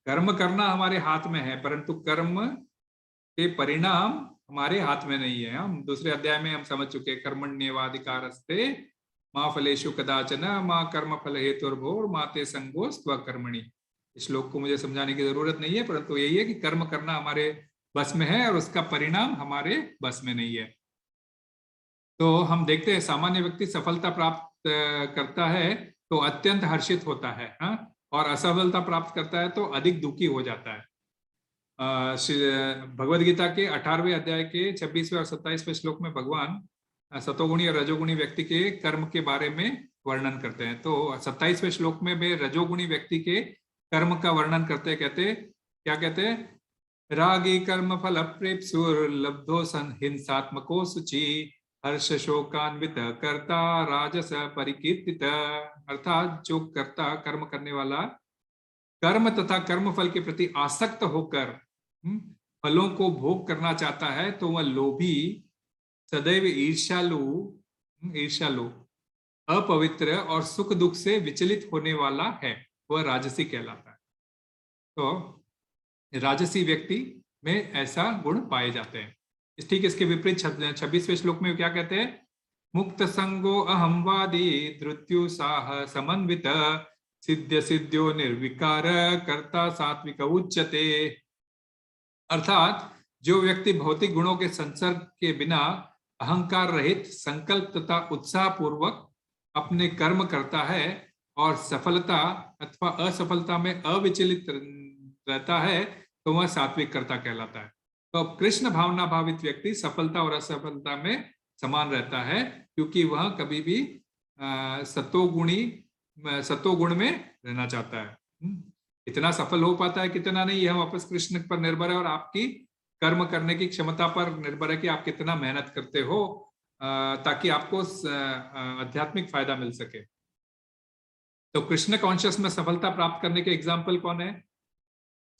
कर्म करना हमारे हाथ में है, परंतु कर्म के परिणाम हमारे हाथ में नहीं है। हम दूसरे अध्याय में हम समझ चुके, कर्मण्येवाधिकारस्ते मां फलेषु कदाचन मां कर्म फल हेतुर्भोर माते संगो स्वकर्मणि। इस श्लोक को मुझे समझाने की जरूरत नहीं है, परंतु यही है कि कर्म करना हमारे बस में है और उसका परिणाम हमारे बस में नहीं है। तो हम देखते हैं सामान्य व्यक्ति सफलता प्राप्त करता है तो अत्यंत हर्षित होता है, हाँ? और असफलता प्राप्त करता है तो अधिक दुखी हो जाता है। भगवद गीता के 18वें अध्याय के 26वें और 27वें श्लोक में भगवान सतोगुणी और रजोगुणी व्यक्ति के कर्म के बारे में वर्णन करते हैं। तो 27वें श्लोक में वे रजोगुणी व्यक्ति के कर्म का वर्णन करते, कहते क्या कहते हैं? रागी कर्म फल प्रेप्सुर लब्धो हिंसात्मको शुचि हर्ष शोकान्वित कर्ता राजस परिकीर्तित। अर्थात जो कर्ता कर्म करने वाला कर्म तथा कर्म फल के प्रति आसक्त होकर फलों को भोग करना चाहता है तो वह लोभी, सदैव ईर्ष्यालु, अपवित्र और सुख दुख से विचलित होने वाला है, वह राजसी कहलाता है। तो राजसी व्यक्ति में ऐसा गुण पाए जाते हैं। ठीक इसके विपरीत 26वें श्लोक में क्या कहते हैं? मुक्त संगो अहंवादी धृत्युसाह समन्वित सिद्ध सिद्ध्यो निर्विकार कर्ता सात्विक उच्यते। अर्थात जो व्यक्ति भौतिक गुणों के संसर्ग के बिना अहंकार रहित संकल्प तथा उत्साह पूर्वक अपने कर्म करता है और सफलता अथवा असफलता में अविचलित रहता है तो वह सात्विक कर्ता कहलाता है। तो अब कृष्ण भावना भावित व्यक्ति सफलता और असफलता में समान रहता है क्योंकि वह कभी भी सत्वगुण में रहना चाहता है। इतना सफल हो पाता है कितना नहीं, यह वापस कृष्ण पर निर्भर है और आपकी कर्म करने की क्षमता पर निर्भर है कि आप कितना मेहनत करते हो ताकि आपको आध्यात्मिक फायदा मिल सके। तो कृष्ण कॉन्शियस में सफलता प्राप्त करने के एग्जाम्पल कौन है?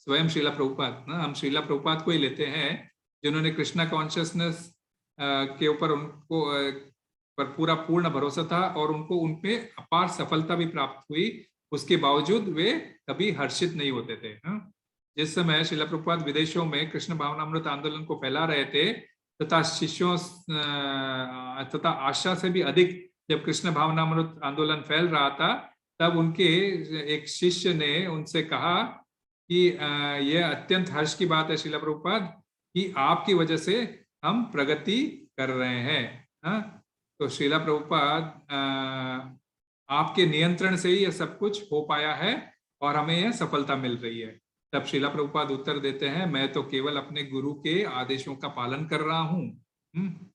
स्वयं श्रीला प्रभुपाद ना। हम श्रीला प्रभुपाद को ही लेते हैं जिन्होंने कृष्णा कॉन्शियसनेस के ऊपर उनको पर पूरा पूर्ण भरोसा था और उनको उनपे अपार सफलता भी प्राप्त हुई, उसके बावजूद वे कभी हर्षित नहीं होते थे। जिस समय श्रीला प्रभुपाद विदेशों में कृष्ण भावनामृत आंदोलन को फैला रहे थे तथा शिष्यों तथा आशा से भी अधिक जब कृष्ण भावनामृत आंदोलन फैल रहा था, तब उनके एक शिष्य ने उनसे कहा कि यह अत्यंत हर्ष की बात है श्रीला प्रभुपाद कि आपकी वजह से हम प्रगति कर रहे हैं। तो श्रीला प्रभुपाद आपके नियंत्रण से ही यह सब कुछ हो पाया है और हमें यह सफलता मिल रही है। तब श्रीला प्रभुपाद उत्तर देते हैं, मैं तो केवल अपने गुरु के आदेशों का पालन कर रहा हूँ।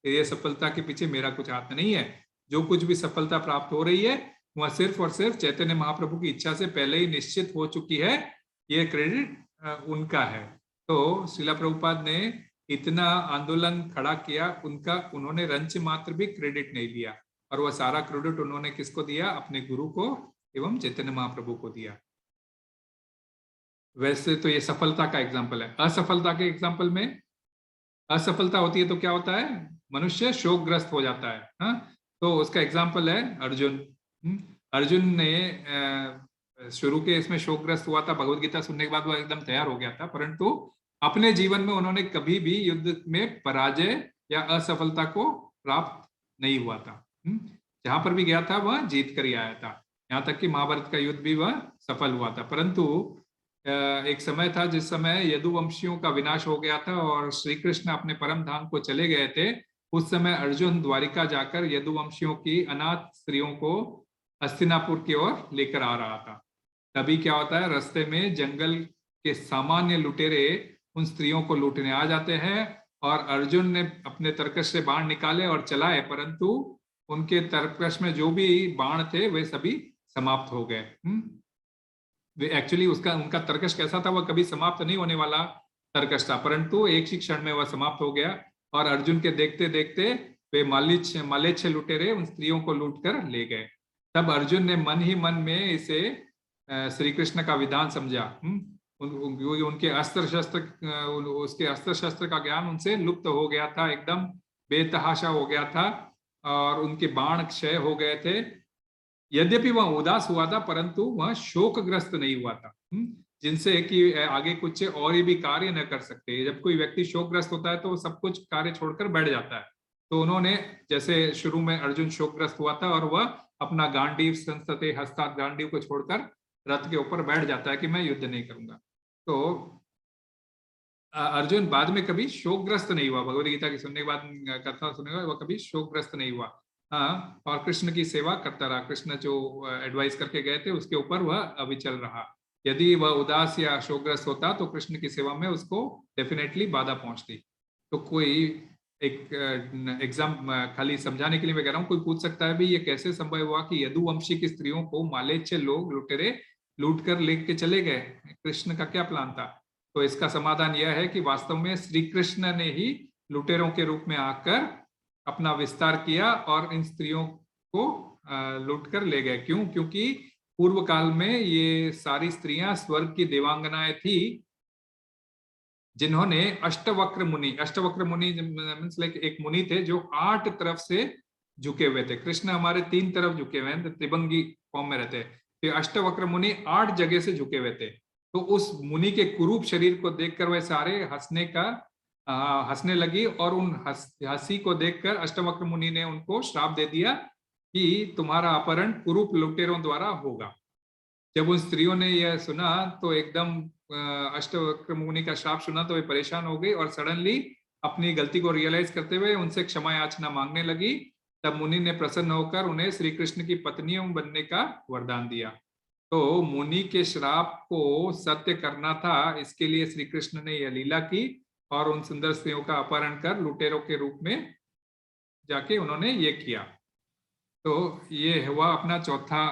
ये सफलता के पीछे मेरा कुछ हाथ नहीं है। जो कुछ भी सफलता प्राप्त हो रही है वह सिर्फ और सिर्फ चैतन्य महाप्रभु की इच्छा से पहले ही निश्चित हो चुकी है, ये क्रेडिट उनका है। तो श्रीला प्रभुपाद ने इतना आंदोलन खड़ा किया, उन्होंने रंच मात्र भी क्रेडिट नहीं लिया और वह सारा क्रेडिट उन्होंने किसको दिया? अपने गुरु को एवं चैतन्य महाप्रभु को दिया। वैसे तो ये सफलता का एग्जाम्पल है। असफलता के एग्जाम्पल में असफलता होती है तो क्या होता है? मनुष्य शोकग्रस्त हो जाता है। तो उसका एग्जाम्पल है अर्जुन। अर्जुन ने शुरू के इसमें शोकग्रस्त हुआ था, भगवत गीता सुनने के बाद वो एकदम तैयार हो गया था, परंतु अपने जीवन में उन्होंने कभी भी युद्ध में पराजय या असफलता को प्राप्त नहीं हुआ था। जहां पर भी गया था वह जीत कर ही आया था। यहाँ तक कि महाभारत का युद्ध भी वह सफल हुआ था। परंतु एक समय था जिस समय यदुवंशियों का विनाश हो गया था और श्री कृष्ण अपने परम धाम को चले गए थे। उस समय अर्जुन द्वारिका जाकर यदुवंशियों की अनाथ स्त्रियों को हस्तिनापुर की ओर लेकर आ रहा था। तभी क्या होता है, रास्ते में जंगल के सामान्य लुटेरे उन स्त्रियों को लूटने आ जाते हैं और अर्जुन ने अपने तरकश से बाण निकाले और चलाए, परंतु उनके तरकश में जो भी बाण थे वे सभी समाप्त हो गए। वे एक्चुअली उनका तरकश कैसा था, वह कभी समाप्त नहीं होने वाला तरकश था, परंतु एक ही क्षण में वह समाप्त हो गया और अर्जुन के देखते देखते वे मालेच्छ लुटेरे उन स्त्रियों को लूट कर ले गए। तब अर्जुन ने मन ही मन में इसे श्री कृष्ण का विधान समझा। उनके अस्त्र शस्त्र का ज्ञान उनसे लुप्त हो गया था, एकदम बेतहाशा हो गया था और उनके बाण क्षय हो गए थे। यद्यपि वह उदास हुआ था परंतु वह शोकग्रस्त नहीं हुआ था, जिनसे कि आगे कुछ और भी कार्य न कर सकते। जब कोई व्यक्ति शोकग्रस्त होता है तो वो सब कुछ कार्य छोड़कर बैठ जाता है। तो उन्होंने, जैसे शुरू में अर्जुन शोकग्रस्त हुआ था और वह अपना गांडीव संस्तते हस्तात् गांडीव को छोड़कर रथ के ऊपर बैठ जाता है कि मैं युद्ध नहीं करूंगा। तो अर्जुन बाद में कभी शोकग्रस्त नहीं हुआ। भगवद गीता की सुनने के बाद, कथा सुनने के बाद वह कभी शोकग्रस्त नहीं हुआ। और कृष्ण की सेवा करता रहा। कृष्ण जो एडवाइस करके गए थे उसके ऊपर वह अविचल रहा। यदि वह उदास या शोकग्रस्त होता तो कृष्ण की सेवा में उसको डेफिनेटली बाधा पहुंचती। तो कोई एक एग्जाम खाली समझाने के लिए मैं कह रहा हूँ, कोई पूछ सकता है भी ये कैसे संभव हुआ कि यदुवंशी की स्त्रियों को मालेच्छ लोग लुटेरे लूट कर लेके चले गए? कृष्ण का क्या प्लान था? तो इसका समाधान यह है कि वास्तव में श्री कृष्ण ने ही लुटेरों के रूप में आकर अपना विस्तार किया और इन स्त्रियों को लूट कर ले गए। क्यों? क्योंकि पूर्व काल में ये सारी स्त्रियां स्वर्ग की देवांगनाएं थी जिन्होंने अष्टवक्र मुनि मींस लाइक एक मुनि थे जो 8 तरफ से झुके हुए थे। कृष्ण हमारे 3 तरफ झुके हुए हैं, त्रिभंगी फॉर्म में रहते हैं। तो अष्टवक्र मुनि 8 जगह से झुके हुए थे। तो उस मुनि के कुरूप शरीर को देखकर वह सारे हंसने का हंसने लगी और उन हंसी को देखकर अष्टवक्र मुनि ने उनको श्राप दे दिया कि तुम्हारा अपहरण कुरूप लुटेरों द्वारा होगा। जब उन स्त्रियों ने यह सुना तो एकदम अष्टवक्र मुनि का श्राप सुना तो वे परेशान हो गई और सडनली अपनी गलती को रियलाइज करते हुए उनसे क्षमा याचना मांगने लगी। तब मुनि ने प्रसन्न होकर उन्हें श्री कृष्ण की पत्नियों बनने का वरदान दिया। तो मुनि के श्राप को सत्य करना था, इसके लिए श्री कृष्ण ने यह लीला की और उन सुंदर स्त्रियों का अपहरण कर लुटेरों के रूप में जाके उन्होंने ये किया। तो ये हुआ अपना चौथा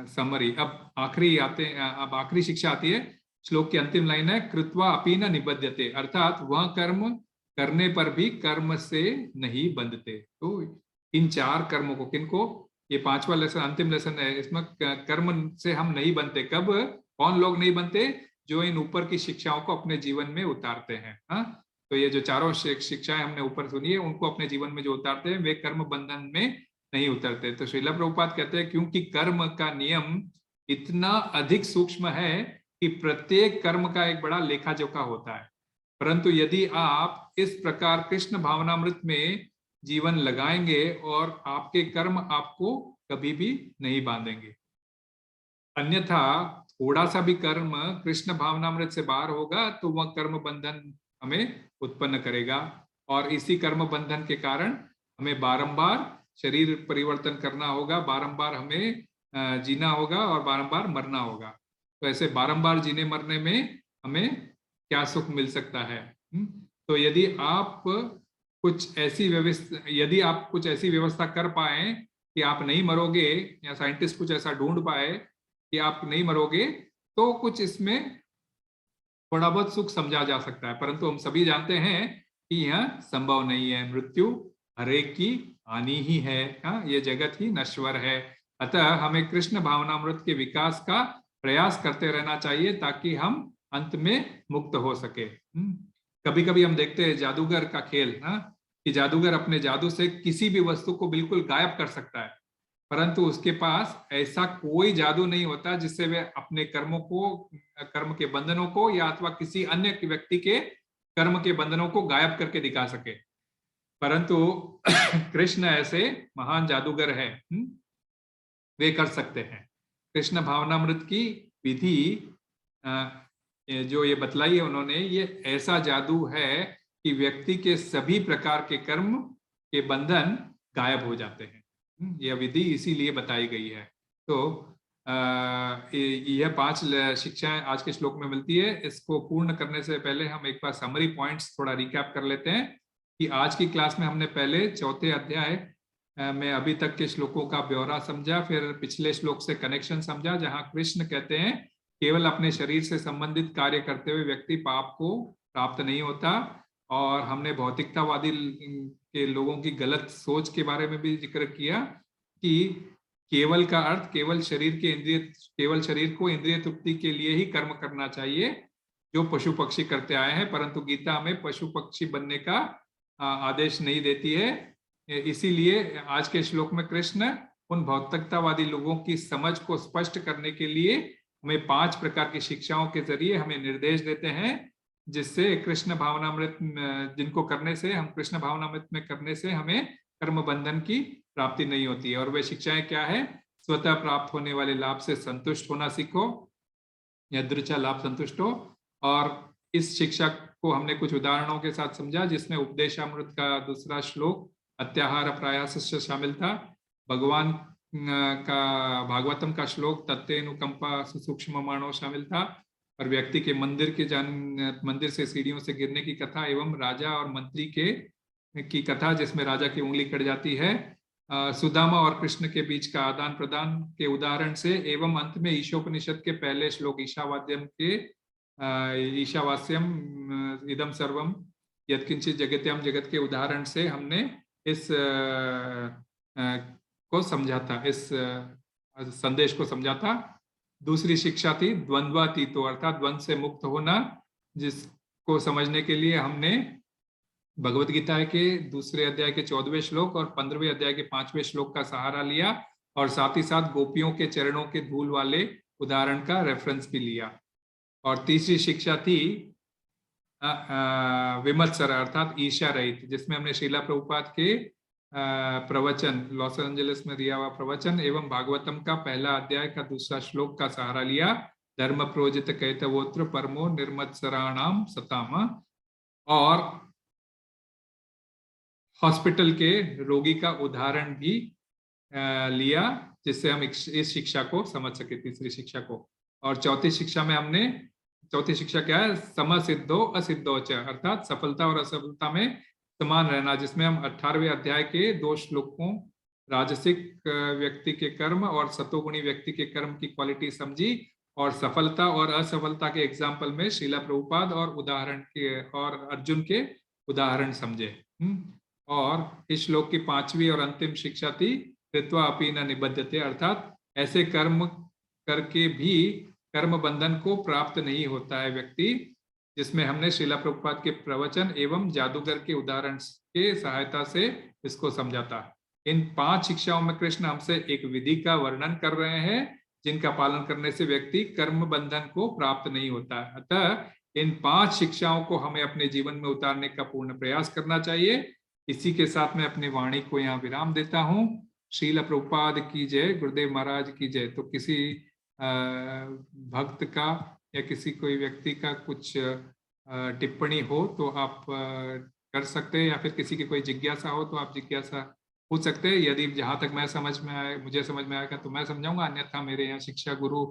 समरी। अब आखिरी शिक्षा आती है। श्लोक की अंतिम लाइन है कृत्वा अपि न निबध्यते, अर्थात वह कर्म करने पर भी कर्म से नहीं बंधते। तो इन 4 कर्मों को, किनको, ये 5वां लेसन अंतिम लेसन है, इसमें कर्म से हम नहीं बनते। कब, कौन लोग नहीं बनते? जो इन ऊपर की शिक्षाओं को अपने जीवन में उतारते हैं। हाँ, तो ये जो चारों शिक्षाएं हमने ऊपर सुनी है, उनको अपने जीवन में जो उतारते हैं वे कर्म बंधन में नहीं उतरते। तो श्रीला प्रभुपाद कहते हैं क्योंकि कर्म का नियम इतना अधिक सूक्ष्म है कि प्रत्येक कर्म का एक बड़ा लेखा जोखा होता है, परंतु यदि आप इस प्रकार कृष्ण भावनामृत में जीवन लगाएंगे और आपके कर्म आपको कभी भी नहीं बांधेंगे। अन्यथा थोड़ा सा भी कर्म कृष्ण भावनामृत से बाहर होगा तो वह कर्म बंधन हमें उत्पन्न करेगा और इसी कर्म बंधन के कारण हमें बारंबार शरीर परिवर्तन करना होगा, बारंबार हमें जीना होगा और बारंबार मरना होगा। तो ऐसे बारंबार जीने मरने में हमें क्या सुख मिल सकता है? तो यदि आप कुछ ऐसी व्यवस्था कर पाए कि आप नहीं मरोगे, या साइंटिस्ट कुछ ऐसा ढूंढ पाए कि आप नहीं मरोगे, तो कुछ इसमें थोड़ा बहुत सुख समझा जा सकता है, परंतु हम सभी जानते हैं कि यह संभव नहीं है। मृत्यु हरेक की आनी ही है। ये जगत ही नश्वर है। अतः हमें कृष्ण भावनामृत के विकास का प्रयास करते रहना चाहिए ताकि हम अंत में मुक्त हो सके। कभी कभी हम देखते हैं जादूगर का खेल, कि जादूगर अपने जादू से किसी भी वस्तु को बिल्कुल गायब कर सकता है, परंतु उसके पास ऐसा कोई जादू नहीं होता जिससे वे अपने कर्म के बंधनों को या अथवा किसी अन्य व्यक्ति के कर्म के बंधनों को गायब करके दिखा सके। परंतु कृष्ण ऐसे महान जादूगर है, वे कर सकते हैं। कृष्ण भावनामृत की विधि जो ये बतलाई है उन्होंने, ये ऐसा जादू है कि व्यक्ति के सभी प्रकार के कर्म के बंधन गायब हो जाते हैं। यह विधि इसीलिए बताई गई है। तो यह 5 शिक्षाएं आज के श्लोक में मिलती है। इसको पूर्ण करने से पहले हम एक बार समरी पॉइंट्स थोड़ा रिकैप कर लेते हैं कि आज की क्लास में हमने पहले 4थे अध्याय में अभी तक के श्लोकों का ब्यौरा समझा, फिर पिछले श्लोक से कनेक्शन समझा जहां कृष्ण कहते हैं केवल अपने शरीर से संबंधित कार्य करते हुए व्यक्ति पाप को प्राप्त नहीं होता, और हमने भौतिकतावादी के लोगों की गलत सोच के बारे में भी जिक्र किया कि केवल का अर्थ केवल शरीर को इंद्रिय तृप्ति के लिए ही कर्म करना चाहिए जो पशु पक्षी करते आए हैं, परंतु गीता में पशु पक्षी बनने का आदेश नहीं देती है। इसीलिए आज के श्लोक में कृष्ण उन भौतिकतावादी लोगों की समझ को स्पष्ट करने के लिए हमें 5 प्रकार की शिक्षाओं के जरिए हमें निर्देश देते हैं, जिससे कृष्ण भावनामृत जिनको करने से हम कृष्ण भावनामृत में करने से हमें कर्म बंधन की प्राप्ति नहीं होती है। और वे शिक्षाएं क्या है? स्वतः प्राप्त होने वाले लाभ से संतुष्ट होना सीखो, यदृच्छा लाभ संतुष्ट हो। और इस शिक्षा को हमने कुछ उदाहरणों के साथ समझा, जिसमें उपदेशामृत का दूसरा श्लोक अत्याहार प्रयास से शामिल था, भगवान का भागवतम का श्लोक तत्तेनुकंपा सूक्ष्म मानव शामिल था, और व्यक्ति के मंदिर से सीढ़ियों से गिरने की कथा एवं राजा और मंत्री की कथा जिसमें राजा की उंगली कट जाती है, सुदामा और कृष्ण के बीच का आदान प्रदान के उदाहरण से, एवं अंत में ईशोपनिषद के पहले श्लोक ईशावास्यम इदम सर्वम यत्किंचित जगत्याम जगत के उदाहरण से हमने इस को समझा था, इस संदेश को समझा था। दूसरी शिक्षा थी द्वंद्वातीतो, अर्थात द्वंद्व से मुक्त होना, जिसको समझने के लिए हमने भगवत गीता के 2 अध्याय के 14वें श्लोक और 15वें अध्याय के 5वें श्लोक का सहारा लिया, और साथ ही साथ गोपियों के चरणों के धूल वाले उदाहरण का रेफरेंस भी लिया। और तीसरी शिक्षा थी विमत्सर अर्थात ईर्ष्या रहित, जिसमें हमने श्रीला प्रभुपाद के प्रवचन, लॉस एंजलिस में दिया हुआ प्रवचन एवं भागवतम का पहला अध्याय का दूसरा श्लोक का सहारा लिया। धर्म प्रोजित कैतवोत्र परमो निर्मत्सराणाम सताम, और हॉस्पिटल के रोगी का उदाहरण भी लिया, जिससे हम इस शिक्षा को समझ सके, तीसरी शिक्षा को। और चौथी शिक्षा में हमने, चौथी शिक्षा क्या है, समसिद्धो असिद्धो च, अर्थात सफलता और असफलता में समान रहना, जिसमें हम 18वें अध्याय के 2 श्लोकों, राजसिक व्यक्ति के कर्म और सतोगुणी व्यक्ति के कर्म की क्वालिटी समझी, और सफलता और असफलता के एग्जाम्पल में श्रीला प्रभुपाद और उदाहरण के और अर्जुन के उदाहरण समझे। और इस श्लोक की 5वीं और अंतिम शिक्षा थी कृत्वा अपि न निबध्यते, अर्थात ऐसे कर्म करके भी कर्म बंधन को प्राप्त नहीं होता है व्यक्ति, जिसमें हमने श्रीला प्रभुपाद के प्रवचन एवं जादूगर के उदाहरण के सहायता से इसको समझा था। इन 5 शिक्षाओं में कृष्ण हमसे एक विधि का वर्णन कर रहे हैं, जिनका पालन करने से व्यक्ति कर्म बंधन को प्राप्त नहीं होता है। अतः इन 5 शिक्षाओं को हमें अपने जीवन में उतारने का पूर्ण प्रयास करना चाहिए। इसी के साथ मैं अपनी वाणी को यहाँ विराम देता हूँ। श्रीला प्रभुपाद की जय, गुरुदेव महाराज की जय। तो किसी भक्त का या किसी कोई व्यक्ति का कुछ टिप्पणी हो तो आप कर सकते हैं, या फिर किसी की कोई जिज्ञासा हो तो आप जिज्ञासा पूछ सकते हैं। यदि जहाँ तक मैं समझ में आए, मुझे समझ में आएगा तो मैं समझाऊंगा, अन्यथा मेरे यहाँ शिक्षा गुरु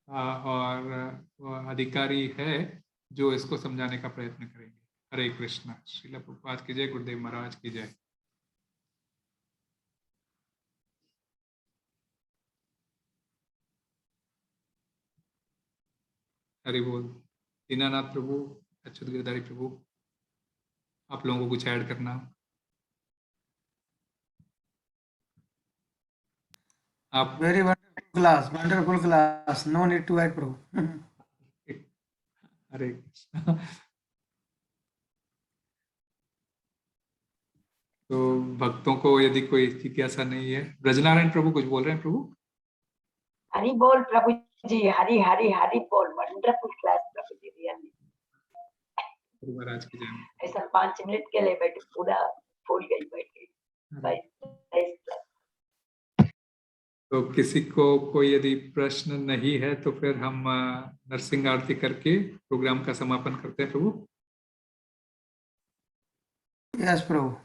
और अधिकारी है जो इसको समझाने का प्रयत्न करेंगे। हरे कृष्णा। श्रीला प्रभुपाद की जय, गुरुदेव महाराज की जय। हरि बोल। दीनानाथ प्रभु, अच्युत गिरधारी प्रभु, आप लोगों को कुछ ऐड करना? आप Very wonderful class. No need to add, Prabhu. हरे कृष्णा। तो भक्तों को यदि कोई जिज्ञासा नहीं है, ब्रजनारायण प्रभु कुछ बोल रहे हैं? प्रभु हरि बोल प्रभु जी, हरि हरि हरि बोल। वंडरफुल क्लास प्रभु जी, रियली। गुरु महाराज की जय। ऐसा 5 मिनट के लिए बैठ, पूरा फूल गई, बैठ गई। तो किसी को कोई यदि प्रश्न नहीं है तो फिर हम नरसिंह आरती करके प्रोग्राम का समापन करते हैं। प्रभु Yes, Prabhu.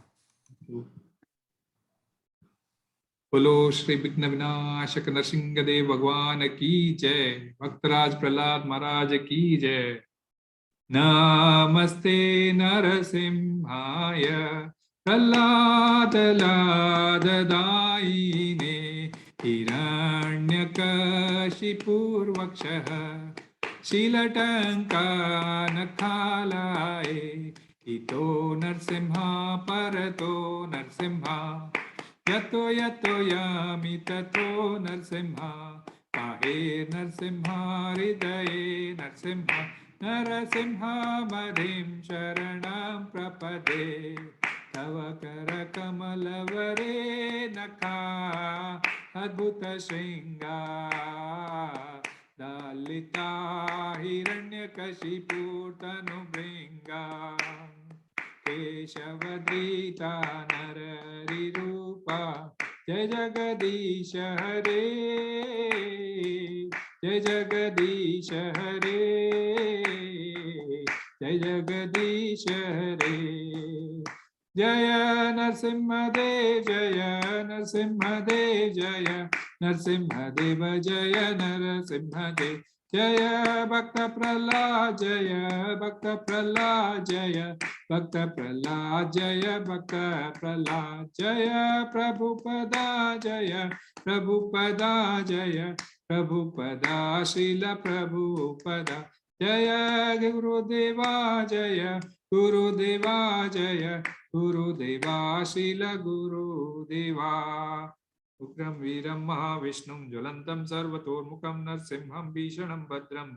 बोलो श्री विघ्न विनाशक नरसिंह देव भगवान की जय। भक्तराज प्रहलाद महाराज की जय। नमस्ते नरसिंहाय प्रहलाद लाददायिने हिरण्यकशिपुर्वक्षः शीलटङ्कानखालाय इतो नरसिंहा परतो नरसिंहा यतो यतो यामि ततो नरसिंहा काहे नरसिंहा हृदये नरसिंहा नरसिंहा मदिं शरणं प्रपदे तव कर कमलवरे नखा अद्भुत श्रृंगा दलिता हिरण्यकशिपुतनुभृंगा केशवदीता नररिरूपा जय जगदीश हरे जय जगदीश हरे जय जगदीश हरे। जय नरसिंहदेव जय नरसिंहदेव जय नरसिंहदेव जय नरसिंहदेव जय भक्त प्रहलाद जय भक्त प्रहलाद जय भक्त प्रहलाद जय भक्त प्रहलाद जय प्रभुपदा जय प्रभुपदा जय प्रभुपदा श्रील प्रभुपदा जय गुरुदेवा जय गुरुदेवा जय गुरुदेवा श्रील गुरुदेवा। उग्रं वीरं महाविष्णुं ज्वलन्तं सर्वतोर्मुखं नरसिंहं भीषणं भद्रं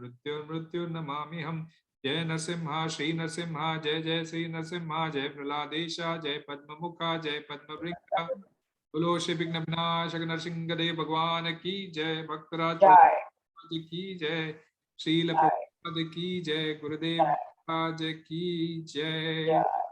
मृत्युर्नमाम्यहम्। जय नरसिंहा श्री नरसिंहा जय जय श्री नरसिंहा जय प्रहलादेशा जय पद्ममुखा जय पद्मवृक्षा। बोलो श्री विघ्न विनाशक नरसिंह देव भगवान की जय। भक्तराज की जय। श्रील प्रभुपाद की जय। गुरुदेव महाराज की जय। जय।